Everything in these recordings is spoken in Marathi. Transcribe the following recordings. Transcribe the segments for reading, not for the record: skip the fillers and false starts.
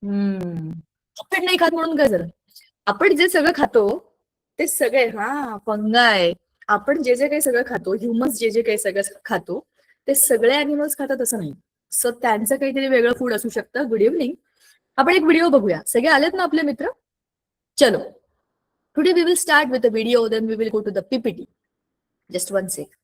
हम्म. आपण नाही खात म्हणून काय झालं? आपण जे सगळं खातो ते सगळे फंगाय. आपण जे जे काही सगळं खातो, ह्युमन्स जे जे काही सगळं खातो, ते सगळे अॅनिमल्स खातात असं नाही. सो त्यांचं काहीतरी वेगळं फूड असू शकतं. Good evening. आपण एक व्हिडिओ बघूया. सगळे आलेत ना आपले मित्र? चलो. Today we will start with the video, then we will go to the PPT. Just one sec.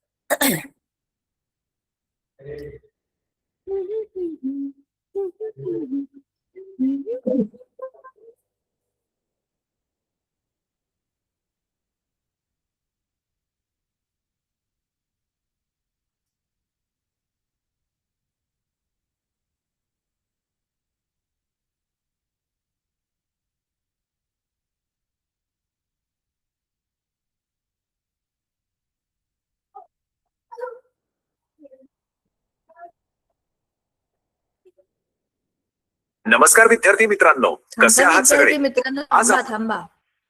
नमस्कार विद्यार्थी मित्रांनो, कसे आहात सगळे? विद्यार्थी मित्रांनो, थांबा थांबा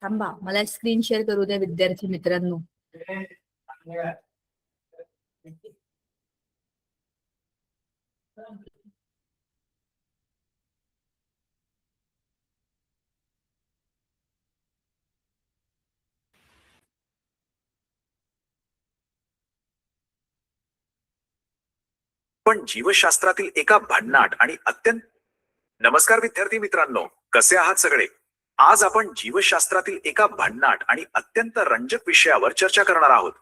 थांबा, मला स्क्रीन शेअर करू द्या विद्यार्थी मित्रांनो. पण जीवशास्त्रातील एका भन्नाट आणि अत्यंत नमस्कार विद्यार्थी मित्रांनो, कसे आहात सगळे? आज आपण जीवशास्त्रातील एका भन्नाट आणि अत्यंत रंजक विषयावर चर्चा करणार आहोत.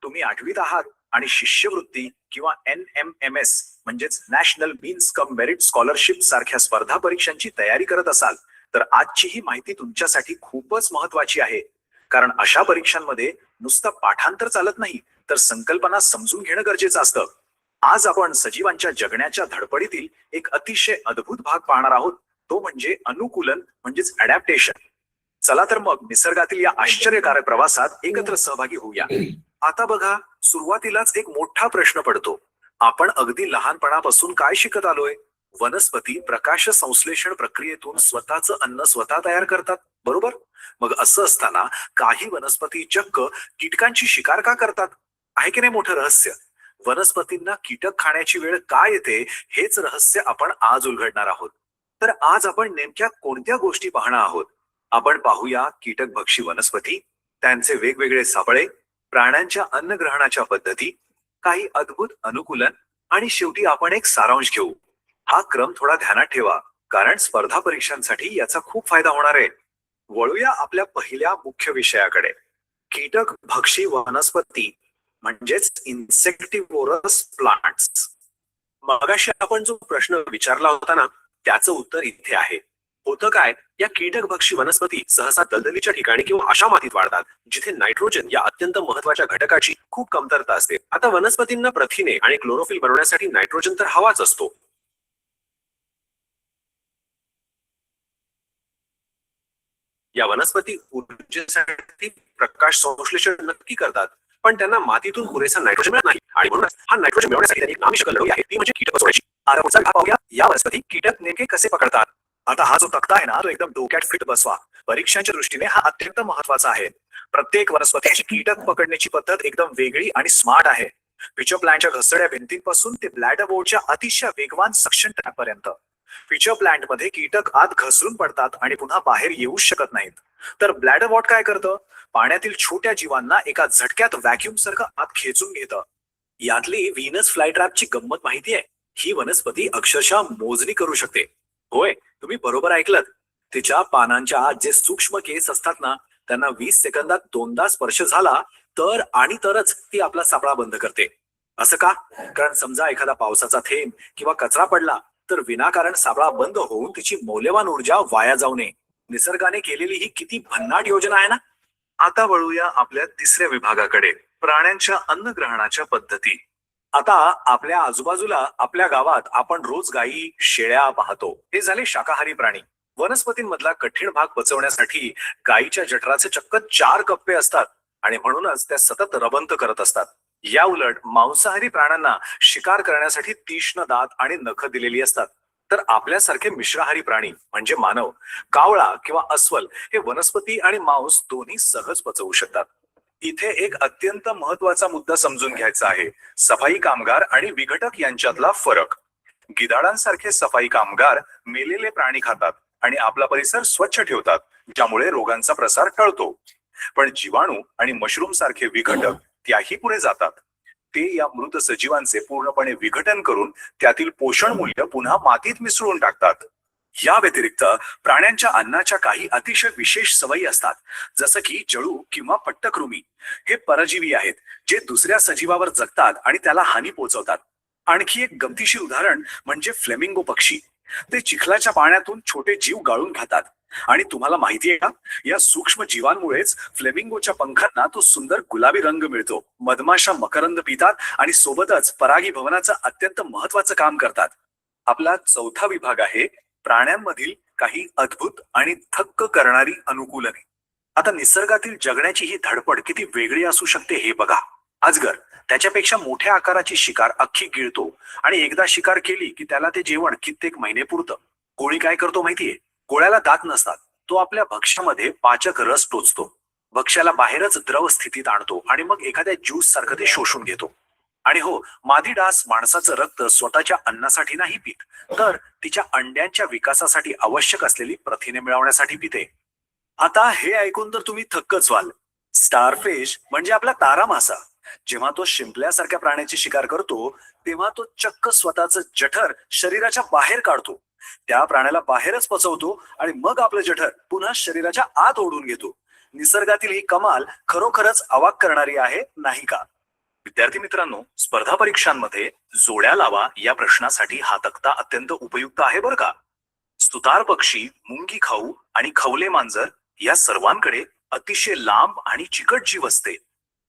तुम्ही 8वीत आहात आणि शिष्यवृत्ती किंवा NMMS म्हणजेच national means cum merit scholarship सारख्या स्पर्धा परीक्षांची तयारी करत असाल तर आजची ही माहिती तुमच्यासाठी खूपच महत्वाची आहे. कारण अशा परीक्षांमध्ये नुसतं पाठांतर चालत नाही, तर संकल्पना समजून घेणं गरजेचं असतं. आज आपण सजीवांच्या जगण्याच्या धडपडीतील एक अतिशय अद्भुत भाग पाहणार आहोत, तो म्हणजे अनुकूलन म्हणजेच अडॅप्टेशन. चला तर मग निसर्गातील या आश्चर्यकारक प्रवासात एकत्र सहभागी होऊया. आता बघा, सुरुवातीलाच एक मोठा प्रश्न पडतो. आपण अगदी लहानपणापासून काय शिकत आलोय? वनस्पती प्रकाश संश्लेषण प्रक्रियेतून स्वतःचं अन्न स्वतः तयार करतात, बरोबर? मग असं असताना काही वनस्पती चक्क कीटकांची शिकार का करतात? आहे की नाही मोठं रहस्य? वनस्पतींना कीटक खाण्याची वेळ का येते, हेच रहस्य आपण आज उलगडणार आहोत. तर आज आपण नेमक्या कोणत्या गोष्टी पाहणार आहोत? आपण पाहूया कीटकभक्षी वनस्पती, त्यांचे वेगवेगळे सापळे, प्राण्यांच्या अन्नग्रहणाच्या पद्धती, काही अद्भुत अनुकूलन आणि शेवटी आपण एक सारांश घेऊ. हा क्रम थोडा ध्यानात ठेवा, कारण स्पर्धा परीक्षांसाठी याचा खूप फायदा होणार आहे. वळूया आपल्या पहिल्या मुख्य विषयाकडे. कीटक भक्षी वनस्पती म्हणजेच इन्सेक्टिव्होरस प्लांट्स. मगाशी आपण जो प्रश्न विचारला होता ना, त्याचं उत्तर इथे आहे. होतं काय, या कीटकभक्षी वनस्पती सहसा दलदलीच्या ठिकाणी किंवा अशा मातीत वाढतात जिथे नायट्रोजन या अत्यंत महत्वाच्या घटकाची खूप कमतरता असते. आता वनस्पतींना प्रथिने आणि क्लोरोफिल बनवण्यासाठी नायट्रोजन तर हवाच असतो. या वनस्पती ऊर्जेसाठी प्रकाश संश्लेषण नक्की करतात, पण त्यांना मातीतून पुरेसा नायट्रोजन मिळत नाही आणि म्हणूनच हा नायट्रोजन मिळवण्यासाठी त्यांनी एक नामिष्ट लढाई आहे, ती म्हणजे कीटक बसवण्याची. आता पुढचा भाग पाहूया, या वनस्पती कीटक नेमके कसे पकडतात. आता हा जो तक्ता आहे ना, तो एकदम डोक्यात फिट बसवा. परीक्षांच्या दृष्टीने हा अत्यंत महत्वाचा आहे. प्रत्येक वनस्पतीची कीटक पकडण्याची पद्धत एकदम वेगळी आणि स्मार्ट आहे. पिचर प्लांटच्या घसरड्या भिंतींपासून ते ब्लॅडर बोर्डच्या अतिशय वेगवान सक्शन ट्रॅपपर्यंत. पिचर प्लांट मध्ये कीटक आत घसरून पडतात आणि पुन्हा बाहेर येऊच शकत नाहीत. तर ब्लॅडर वॉट काय करतं? पाण्यातील छोट्या जीवांना एका झटक्यात व्हॅक्युम सारखं आत खेचून घेतं. यातली व्हीनस फ्लायट्रॅपची गंमत माहिती आहे? ही वनस्पती अक्षरशः मोजणी करू शकते. होय, तुम्ही बरोबर ऐकलत. तिच्या पानांच्या आत जे सूक्ष्म केस असतात ना, त्यांना 20 सेकंदात 2दा स्पर्श झाला तर आणि तरच ती आपला सापळा बंद करते. असं का? कारण समजा एखादा पावसाचा थेंब किंवा कचरा पडला तर विनाकारण सापळा बंद होऊन तिची मौल्यवान ऊर्जा वाया जाऊ नये. निसर्गाने केलेली ही किती भन्नाट योजना आहे ना. आता वळूया आपल्या तिसऱ्या विभागाकडे, प्राण्यांच्या अन्नग्रहणाच्या पद्धती. आता आपल्या आजूबाजूला, आपल्या गावात आपण रोज गायी, शेळ्या पाहतो. हे झाले शाकाहारी प्राणी. वनस्पतींमधला कठीण भाग पचवण्यासाठी गायीच्या जठराचे चक्क 4 कप्पे असतात आणि म्हणूनच त्या सतत रबंत करत असतात. या उलट मांसाहारी प्राण्यांना शिकार करण्यासाठी तीक्ष्ण दात आणि नख दिलेली असतात. तर आपल्यासारखे मिश्राहारी प्राणी म्हणजे मानव, कावळा किंवा अस्वल हे वनस्पती आणि मांस दोन्ही सहज पचवू शकतात. इथे एक अत्यंत महत्वाचा मुद्दा समजून घ्यायचा आहे, सफाई कामगार आणि विघटक यांच्यातला फरक. गिधाडांसारखे सफाई कामगार मेलेले प्राणी खातात, आणि आपला परिसर स्वच्छ ठेवतात, ज्यामुळे रोगांचा प्रसार टळतो. पण जीवाणू आणि मशरूम सारखे विघटक त्याही पुढे जातात. ते या मृत सजीवांचे पूर्णपणे विघटन करून त्यातील पोषण मूल्य पुन्हा मातीत मिसळून टाकतात. या व्यतिरिक्त प्राण्यांच्या अन्नाच्या काही अतिशय विशेष सवयी असतात, जसं की जळू किंवा पट्टकृमी. हे परजीवी आहेत जे दुसऱ्या सजीवावर जगतात आणि त्याला हानी पोहोचवतात. आणखी एक गमतीशीर उदाहरण म्हणजे फ्लेमिंगो पक्षी. ते चिखलाच्या पाण्यातून छोटे जीव गाळून खातात. आणि तुम्हाला माहितीये का, या सूक्ष्म जीवांमुळेच फ्लेमिंगोच्या पंखांना तो सुंदर गुलाबी रंग मिळतो. मधमाशा मकरंद पितात आणि सोबतच परागीभवनाचं अत्यंत महत्वाचं काम करतात. आपला चौथा विभाग आहे प्राण्यांमधील काही अद्भुत आणि थक्क करणारी अनुकूलने. आता निसर्गातील जगण्याची ही धडपड किती वेगळी असू शकते हे बघा. अजगर त्याच्यापेक्षा मोठ्या आकाराची शिकार अख्खी गिळतो आणि एकदा शिकार केली की त्याला ते जेवण कित्येक महिने पुरतं. कोळी काय करतो माहितीये? कोळ्याला दात नसतात. तो आपल्या भक्ष्यामध्ये पाचक रस टोचतो. भक्ष्याला बाहेरच द्रव स्थितीत आणतो आणि मग एखाद्या ज्यूस सारखं ते शोषून घेतो. आणि हो, मादी डास माणसाचं रक्त स्वतःच्या अन्नासाठी नाही पित, तर तिच्या अंड्यांच्या विकासासाठी आवश्यक असलेली प्रथिने मिळवण्यासाठी पिते. आता हे ऐकून तर तुम्ही थक्कच व्हाल. स्टारफिश म्हणजे आपला तारा मासा. जेव्हा तो शिंपल्यासारख्या प्राण्याची शिकार करतो, तेव्हा तो चक्क स्वतःचं जठर शरीराच्या बाहेर काढतो. त्या प्राण्याला बाहेरच पचवतो आणि मग आपलं जठर पुन्हा शरीराच्या आत ओढून घेतो. निसर्गातील ही कमाल खरोखरच अवाक करणारी आहे, नाही का? विद्यार्थी मित्रांनो, स्पर्धा परीक्षांमध्ये जोड्या लावा या प्रश्नासाठी हा तक्ता अत्यंत उपयुक्त आहे बरं का. सुतार पक्षी, मुंगी खाऊ आणि खवले मांजर या सर्वांकडे अतिशय लांब आणि चिकट जीव असते.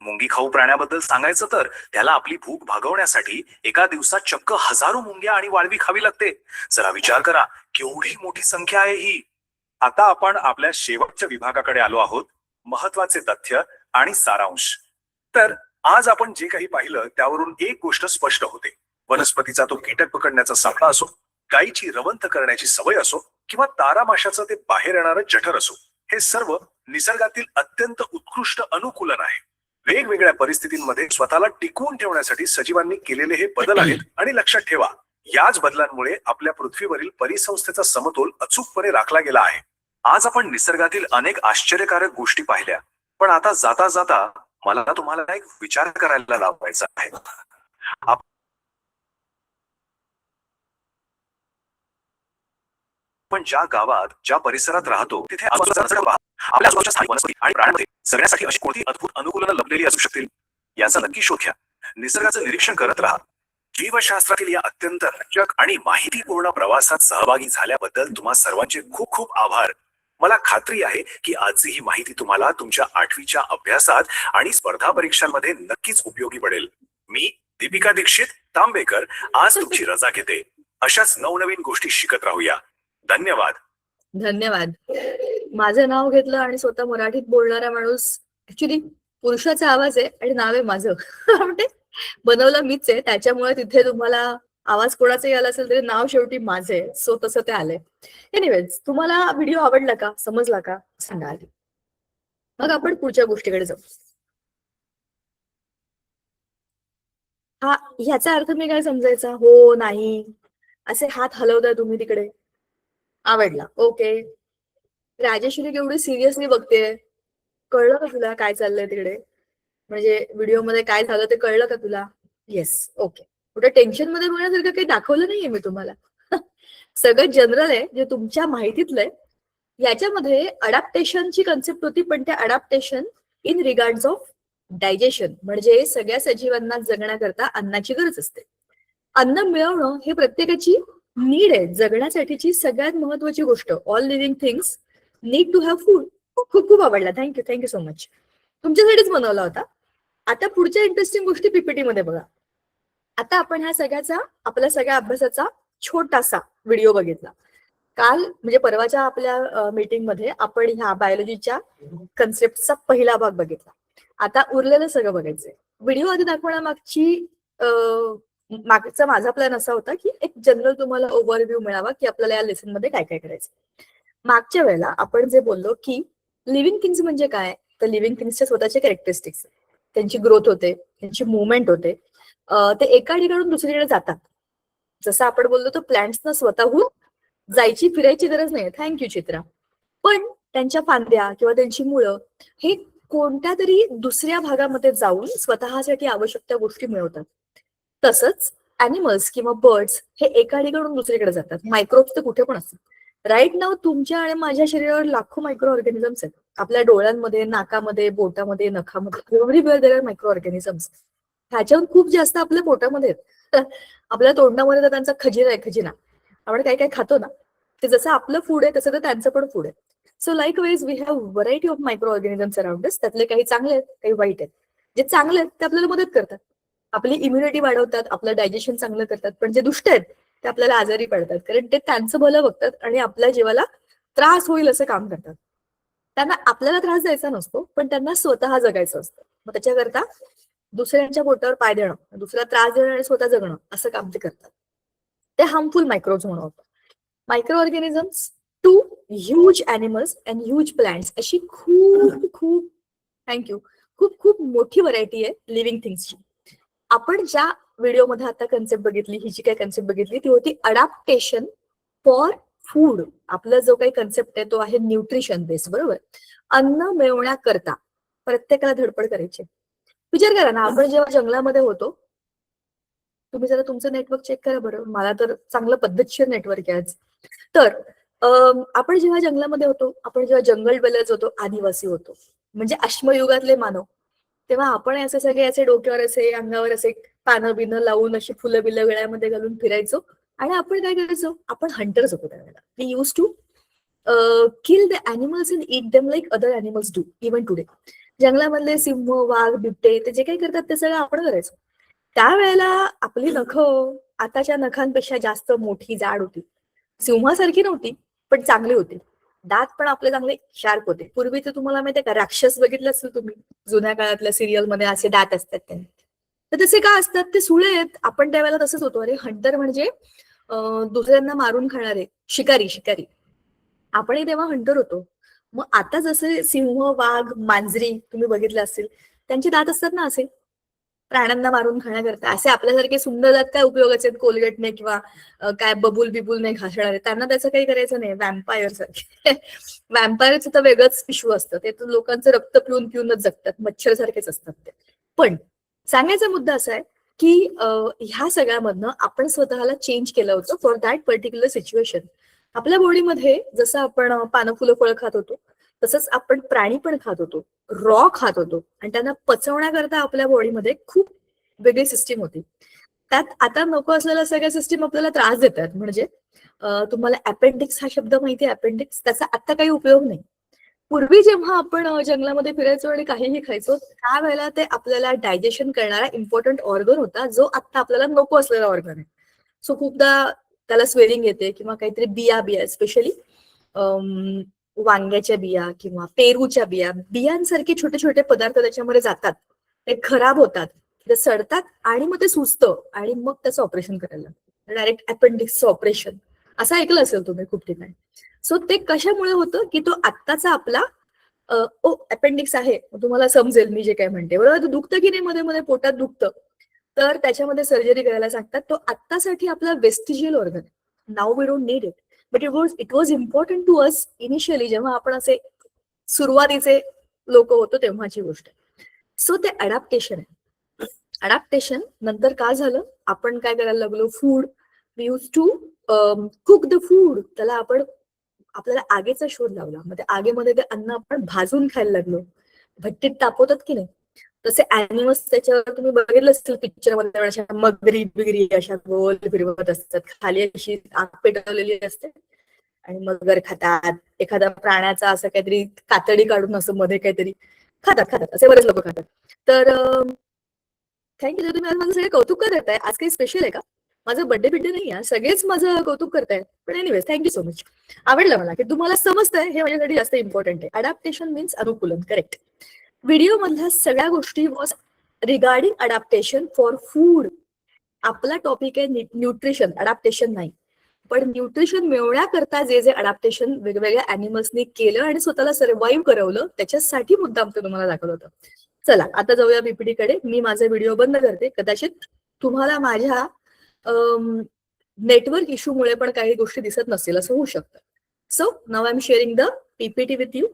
मुंगी खाऊ प्राण्याबद्दल सांगायचं तर त्याला आपली भूक भागवण्यासाठी एका दिवसात चक्क हजारो मुंग्या आणि वाळवी खावी लागते. जरा विचार करा, केवढी मोठी संख्या आहे ही. आता आपण आपल्या शेवटच्या विभागाकडे आलो आहोत, महत्वाचे तथ्य आणि सारांश. तर आज आपण जे काही पाहिलं त्यावरून एक गोष्ट स्पष्ट होते. वनस्पतीचा तो कीटक पकडण्याचा सापळा असो, गायीची रवंथ करण्याची सवय असो किंवा तारा माशाचं ते बाहेर येणारं जठर असो, हे सर्व निसर्गातील अत्यंत उत्कृष्ट अनुकूलन आहे. वेगवेगळ्या परिस्थितींमध्ये स्वतःला टिकवून ठेवण्यासाठी सजीवांनी केलेले हे बदल आहेत. आणि लक्षात ठेवा, याच बदलांमुळे आपल्या पृथ्वीवरील परिसंस्थेचा समतोल अचूकपणे राखला गेला आहे. आज आपण निसर्गातील अनेक आश्चर्यकारक गोष्टी पाहिल्या, पण आता जाता जाता मला तुम्हाला एक विचार करायला लावायचा आहे. आपण ज्या गावात, ज्या परिसरात राहतो, तिथे आपल्या आजूबाजूच्या स्थानिक वनस्पती आणि प्राण्यांमध्ये जगण्यासाठी अशी कोणती अद्भुत अनुकूलनं लपलेली असू शकतील? याचा नक्की शोध घ्या. निसर्गाचं निरीक्षण करत राहा. जीवशास्त्रातील या अत्यंत रंजक आणि माहितीपूर्ण प्रवासात सहभागी झाल्याबद्दल तुम्हा सर्वांचे खूप खूप आभार. मला खात्री आहे की आजची ही माहिती तुम्हाला तुमच्या 8वीच्या अभ्यासात आणि स्पर्धा परीक्षांमध्ये नक्कीच उपयोगी पडेल. मी दीपिका दीक्षित तांबेकर आज तुमची रजा घेते. अशाच नवनवीन गोष्टी शिकत राहूया. धन्यवाद. धन्यवाद. माझं नाव घेतलं आणि स्वतः मराठीत बोलणारा माणूस ऍक्च्युली पुरुषाचा आवाज आहे आणि नाव आहे माझं. म्हणजे बनवलं मीच आहे, त्याच्यामुळे तिथे तुम्हाला आवाज कोणाचाही आला असेल तरी नाव शेवटी माझे, सो तसं ते आलंय. एनिवेज, तुम्हाला व्हिडिओ आवडला का, समजला का, सांगा आधी. मग आपण पुढच्या गोष्टीकडे जाऊ. हा, ह्याचा अर्थ मी काय समजायचा? हो, नाही, असे हात हलवताय तुम्ही तिकडे. आवडला, ओके. राजेश्वरी केवढी सिरियसली बघतेय. कळलं का तुला काय चाललंय तिकडे? म्हणजे व्हिडिओ मध्ये काय झालं ते कळलं का तुला? Yes, okay. कुठे टेन्शन मध्ये बघण्यासारखं काही दाखवलं नाहीये मी तुम्हाला. सगळं जनरल आहे, जे तुमच्या माहितीतलं आहे. याच्यामध्ये अडॅप्टेशनची कन्सेप्ट होती, पण त्या adaptation in regards of digestion, म्हणजे सगळ्या सजीवांना जगण्याकरता अन्नाची गरज असते. अन्न मिळवणं हे प्रत्येकाची नीड आहे, जगण्यासाठीची सगळ्यात महत्वाची गोष्ट. All living things need to have food. खूप खूप आवडला, थँक्यू सो मच. तुमच्यासाठीच बनवला होता. आता पुढच्या इंटरेस्टिंग गोष्टी पीपीटी मध्ये बघा. आता आपण ह्या सगळ्याचा, आपल्या सगळ्या अभ्यासाचा छोटासा व्हिडिओ बघितला. काल म्हणजे परवाच्या आपल्या मीटिंग मध्ये आपण ह्या बायोलॉजीच्या कन्सेप्टचा पहिला भाग बघितला. आता उरलेलं सगळं बघायचंय. व्हिडिओ आधी दाखवण्यामागची मागचा माझा प्लॅन असा होता की एक जनरल तुम्हाला ओव्हरव्ह्यू मिळावा की आपल्याला या लेसन मध्ये काय काय करायचं. मागच्या वेळेला आपण जे बोललो की लिव्हिंग थिंग्स म्हणजे काय, तर लिव्हिंग थिंग्सच्या स्वतःचे कॅरेक्टरिस्टिक्स, त्यांची ग्रोथ होते, त्यांची मुवमेंट होते, ते एका ठिकाणून दुसरीकडे जातात. जसं आपण बोललो तर प्लांट्सना स्वतःहून जायची फिरायची गरज नाही. थँक्यू चित्रा. पण त्यांच्या फांद्या किंवा त्यांची मुळं हे कोणत्या तरी दुसऱ्या भागामध्ये जाऊन स्वतःसाठी आवश्यक त्या गोष्टी मिळवतात. तसंच अॅनिमल्स किंवा बर्ड्स हे एका ठिकाणून दुसरीकडे जातात. मायक्रोब्स तर कुठे पण असतात. राईट नाव तुमच्या आणि माझ्या शरीरावर लाखो मायक्रो ऑर्गॅनिझम्स आहेत. आपल्या डोळ्यांमध्ये, नाकामध्ये, बोटामध्ये, नखामध्ये everywhere there are micro organisms. ह्याच्याहून खूप जास्त आपल्या पोटामध्ये आहेत. आपल्या तोंडामध्ये तर त्यांचा खजिना आहे, खजिना. आपण काय काय खातो ना, ते जसं आपलं फूड आहे तसं तर त्यांचं पण फूड आहे. So likewise we have variety of microorganisms around us. त्यातले काही चांगले आहेत, काही वाईट आहेत. जे चांगले आहेत ते आपल्याला मदत करतात, आपली इम्युनिटी वाढवतात, आपलं डायजेशन चांगलं करतात. पण जे दुष्ट आहेत ते आपल्याला आजारी पडतात, कारण ते त्यांचं भलं बघतात आणि आपल्या जीवाला त्रास होईल असं काम करतात. त्यांना आपल्याला त्रास द्यायचा नसतो, पण त्यांना स्वतः जगायचं असतं. मग त्याच्याकरता दुसऱ्यांच्या बोटावर पाय देणं, दुसऱ्याला त्रास देणं आणि स्वतः जगणं असं काम ते करतात. ते हार्मफुल मायक्रोब्स म्हणून होतं. Microorganisms to huge animals and huge plants अशी खूप खूप थँक्यू खूप खूप मोठी व्हरायटी आहे लिव्हिंग थिंग्सची. आपण ज्या व्हिडिओमध्ये आता कन्सेप्ट बघितली, ही जी काही कन्सेप्ट बघितली ती होती अडॅप्टेशन फॉर फूड. आपला जो काही कन्सेप्ट आहे तो आहे न्यूट्रिशन बेस, बरोबर. अन्न मिळवण्याकरता प्रत्येकाला धडपड करायची. विचार करा ना, आपण जेव्हा जंगलामध्ये होतो, तुम्ही जरा तुमचं नेटवर्क चेक करा बरं. मला तर चांगलं पद्धतशीर नेटवर्क आहे आज. तर आपण जेव्हा जंगलामध्ये होतो, आपण जेव्हा जंगल डवेलर्स होतो, आदिवासी होतो, म्हणजे अश्मयुगातले मानव, तेव्हा आपण असे सगळे असे डोक्यावर असे, अंगावर असे पानं बिनं लावून अशी फुलं बिलं गळ्यामध्ये घालून फिरायचो. आणि आपण काय करायचो, आपण हंटर्स होतो त्यावेळेला. We use to kill the animals and eat them like other animals do even today. जंगलामधले सिंह, वाघ, बिबटे ते जे काही करतात ते सगळं आपण करायचो. त्यावेळेला आपली नखं आताच्या नखांपेक्षा जास्त मोठी, जाड होती. सिंहासारखी नव्हती, पण चांगली होती. दात पण आपले चांगले शार्प होते. पूर्वीचे तुम्हाला माहितीये का, राक्षस बघितलं असेल तुम्ही, जुन्या काळातल्या सिरियल मध्ये असे दात असतात त्यांनी. तर तसे का असतात, ते सुळे आहेत. आपण त्यावेळेला तसंच होतो. अरे हंटर म्हणजे दुसऱ्यांना मारून खाणारे शिकारी, शिकारी. आपणही तेव्हा हंटर होतो. मग आता जसे सिंह, वाघ, मांजरी तुम्ही बघितलं असेल, त्यांचे दात असतात ना असे, प्राण्यांना मारून खाण्याकरता. असे आपल्यासारखे सुंदर दात काय उपयोगाचे आहेत कोलगेटने किंवा काय बबूल बिबुल नाही घासणारे, त्यांना त्याचं काही करायचं नाही. वॅम्पायर सारखे. वॅम्पायरचं तर वेगळंच इश्यू असतं, ते तर लोकांचं रक्त पिऊन पिऊनच जगतात, मच्छर सारखेच असतात ते. पण सांगायचा मुद्दा असा आहे की ह्या सगळ्यामधनं आपण स्वतःला चेंज केलं होतं फॉर दॅट पर्टिक्युलर सिच्युएशन. आपल्या बॉडीमध्ये जसं आपण पानं फुलं फळं खात होतो, तसंच आपण प्राणी पण खात होतो, रॉ खात होतो. आणि त्यांना पचवण्याकरता आपल्या बॉडीमध्ये खूप वेगळी सिस्टीम होती. त्यात आता नको असलेल्या सगळ्या सिस्टीम आपल्याला त्रास देतात. म्हणजे तुम्हाला अपेंडिक्स हा शब्द माहिती आहे, अपेंडिक्स, त्याचा आता काही उपयोग नाही. पूर्वी जेव्हा आपण जंगलामध्ये फिरायचो आणि काहीही खायचो, त्यावेळेला ते आपल्याला डायजेशन करणारा इम्पॉर्टंट ऑर्गन होता, जो आता आपल्याला नको असलेला ऑर्गन आहे. सो खूपदा त्याला स्वेलिंग येते किंवा काहीतरी बिया बिया स्पेशली वांग्याच्या बिया किंवा पेरूच्या बिया, बियांसारखे छोटे छोटे पदार्थ त्याच्यामध्ये जातात, ते खराब होतात, ते सडतात आणि मग ते सुचतं आणि मग त्याचं ऑपरेशन करायला लागतं, डायरेक्ट अपेंडिक्सचं ऑपरेशन. असं ऐकलं असेल तुम्ही खूप ठिकाणी. सो ते कशामुळे होतं की तो आत्ताचा आपला ओ अपेंडिक्स आहे, तुम्हाला समजेल मी जे काय म्हणते, बरोबर. दुखतं की नाही मध्ये मध्ये पोटात दुखतं, तर त्याच्यामध्ये सर्जरी करायला सांगतात. तो आत्तासाठी आपला vestigial organ. Now we don't need it, but it was important to us initially, जेव्हा आपण असे सुरुवातीचे लोक होतो तेव्हाची गोष्ट. सो ते अडॅप्टेशन आहे. अडॅप्टेशन नंतर काय झालं, आपण काय करायला लागलो, food we use to cook the food. त्याला आपण आपल्याला आगीचा शोध लावला, मग त्या आगीमध्ये ते अन्न आपण भाजून खायला लागलो. भट्टीत तापवतात की नाही, तसे अॅनिमल्स त्याच्यावर तुम्ही बघितलं असेल पिक्चरमध्ये, अशा मगरी बिगरी अशा गोल फिरवत असतात, खाली अशी आग पेटवलेली असते आणि मगर खातात. एखाद्या प्राण्याचा असं काहीतरी कातडी काढून असं मध्ये काहीतरी खातात, खातात असे बरेच लोक खातात. तर थँक्यू. तुम्ही आज माझं सगळे कौतुक करत आहे. आज काही स्पेशल आहे का? माझं बर्थडे बिड्डे नाही आहे, सगळेच माझं कौतुक करतायत. पण एनिवेज थँक्यू सो मच. आवडलं मला की तुम्हाला समजतंय, हे माझ्यासाठी जास्त इम्पॉर्टंट आहे. अडॅप्टेशन मीन्स अनुकूलन, करेक्ट. व्हिडिओ मधल्या सगळ्या गोष्टी was regarding adaptation for food. आपला टॉपिक आहे न्यूट्रिशन, अडॅप्टेशन नाही. पण न्यूट्रिशन मिळवण्याकरता जे जे अडॅप्टेशन वेगवेगळ्या अॅनिमल्सनी केलं आणि स्वतःला सर्व्हाइव्ह करवलं, त्याच्यासाठी मुद्दाम ते तुम्हाला दाखवलं होतं. चला आता जाऊया बीपीडी कडे. मी माझा व्हिडिओ बंद करते. कदाचित तुम्हाला माझ्या नेटवर्क इश्यूमुळे पण काही गोष्टी दिसत नसतील असं होऊ शकतं. So now I am sharing the PPT with you.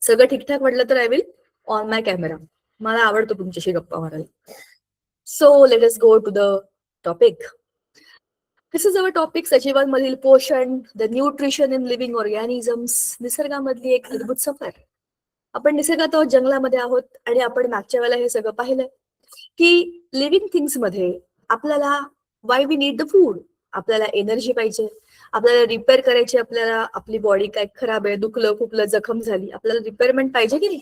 सगळं ठीकठाक वाटलं तर I will on my camera. मला आवडतो तुमच्याशी गप्पा मारायला. So let us go to the topic. This is our topic सजीवांमधील पोषण, the nutrition in living organisms, निसर्गामधली एक अद्भुत सफर. आपण निसर्गात आहोत, जंगलामध्ये आहोत आणि आपण मागच्या वेळेला हे सगळं पाहिलंय की लिव्हिंग थिंग्स मध्ये आपल्याला why we need the food. आपल्याला एनर्जी पाहिजे, आपल्याला रिपेअर करायची, आपल्याला आपली बॉडी काय खराब आहे, दुखलं खुपलं जखम झाली, आपल्याला रिपेअरमेंट पाहिजे की नाही.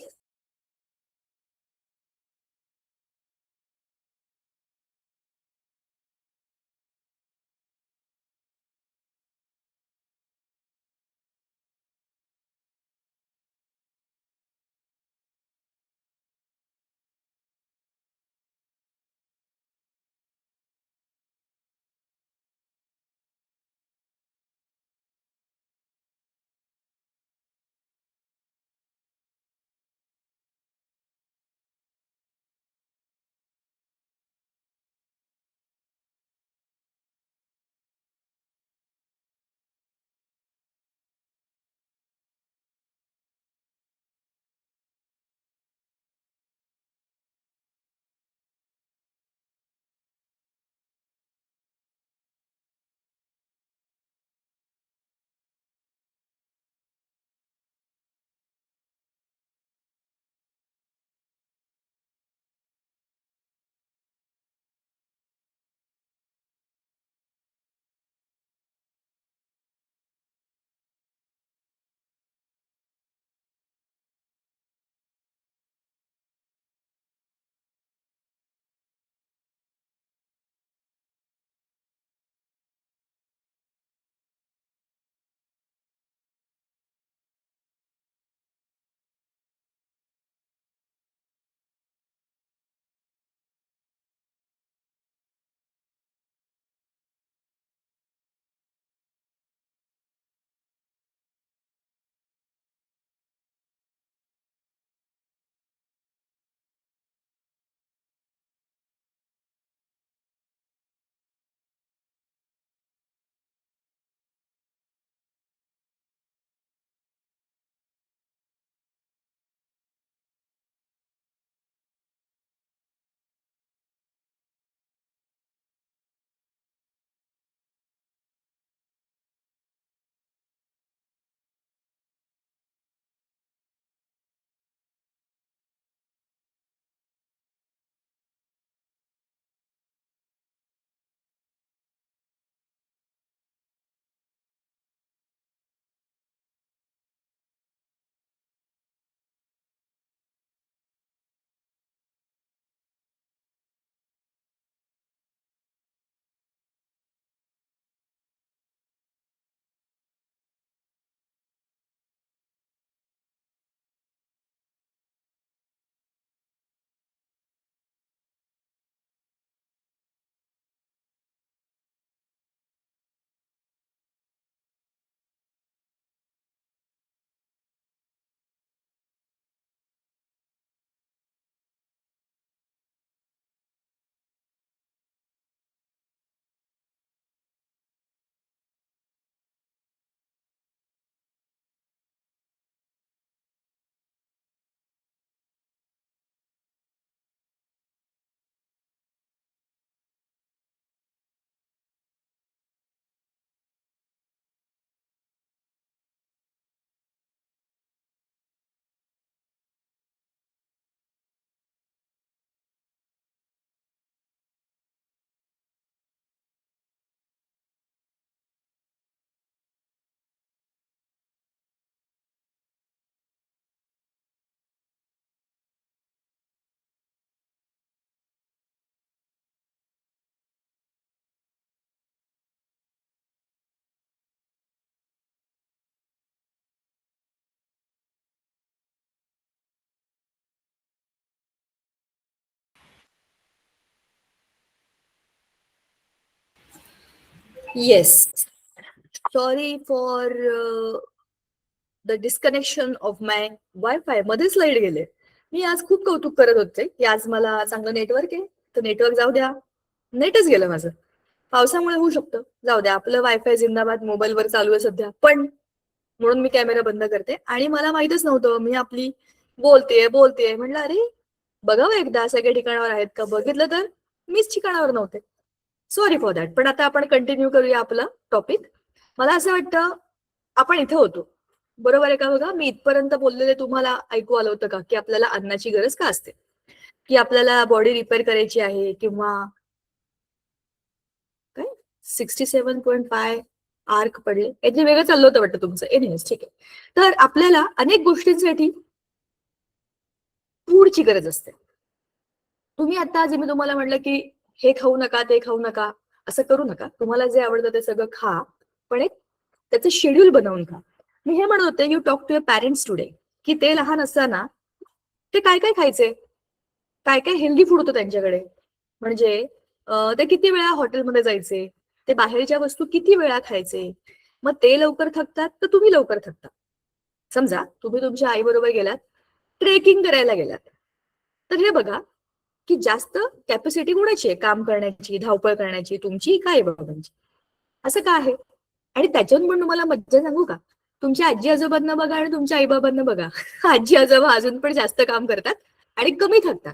Yes, sorry for the disconnection of my wifi. मध्येच लाईट गेले. मी आज खूप कौतुक करत होते की आज मला चांगलं नेटवर्क आहे, तर नेटवर्क जाऊ द्या, नेटच गेलं माझं. पावसामुळे होऊ शकतं, जाऊ द्या, आपलं वायफाय जिंदाबाद मोबाईलवर चालू आहे सध्या, पण म्हणून मी कॅमेरा बंद करते. आणि मला माहितच नव्हतं, मी आपली बोलतेय म्हणलं अरे बघावं एकदा सगळे ठिकाणावर आहेत का, बघितलं तर मीच ठिकाणावर नव्हते. Sorry for that. पण आता आपण कंटिन्यू करूया आपलं टॉपिक. मला असं वाटतं आपण इथे होतो, बरोबर आहे का? बघा, मी इथपर्यंत बोललेले तुम्हाला ऐकू आलं होतं का, की आपल्याला अन्नाची गरज का असते, की आपल्याला बॉडी रिपेअर करायची आहे, किंवा काय 67.5 आर्क पडले, याचे वेगळं चाललं होतं वाटतं तुमचं. एनिवेज, ठीक आहे. तर आपल्याला अनेक गोष्टींसाठी फूडची गरज असते. तुम्ही आता जे मी तुम्हाला म्हटलं की हे खाऊ नका, ते खाऊ नका, असं करू नका. तुम्हाला जे आवडतं ते सगळं खा, पण एक त्याचं शेड्यूल बनवून खा. मी हे म्हणत होते, you talk to your parents today, की ते लहान असताना ते काय काय खायचे, काय काय हेल्दी फूड होतं त्यांच्याकडे. म्हणजे ते किती वेळा हॉटेलमध्ये जायचे, ते बाहेरच्या वस्तू किती वेळा खायचे. मग ते लवकर थकतात तर तुम्ही लवकर थकता. समजा तुम्ही तुमच्या आई बरोबर गेलात, ट्रेकिंग करायला गेलात, तर हे बघा की जास्त कॅपॅसिटी कोणाची आहे काम करण्याची, धावपळ करण्याची, तुमची काय बाबांची. असं का आहे? आणि त्याच्यातून पण तुम्हाला मज्जा सांगू का, तुमच्या आजी आजोबांना बघा आणि तुमच्या आईबाबांना बघा. आजी आजोबा अजून पण जास्त काम करतात आणि कमी थकतात.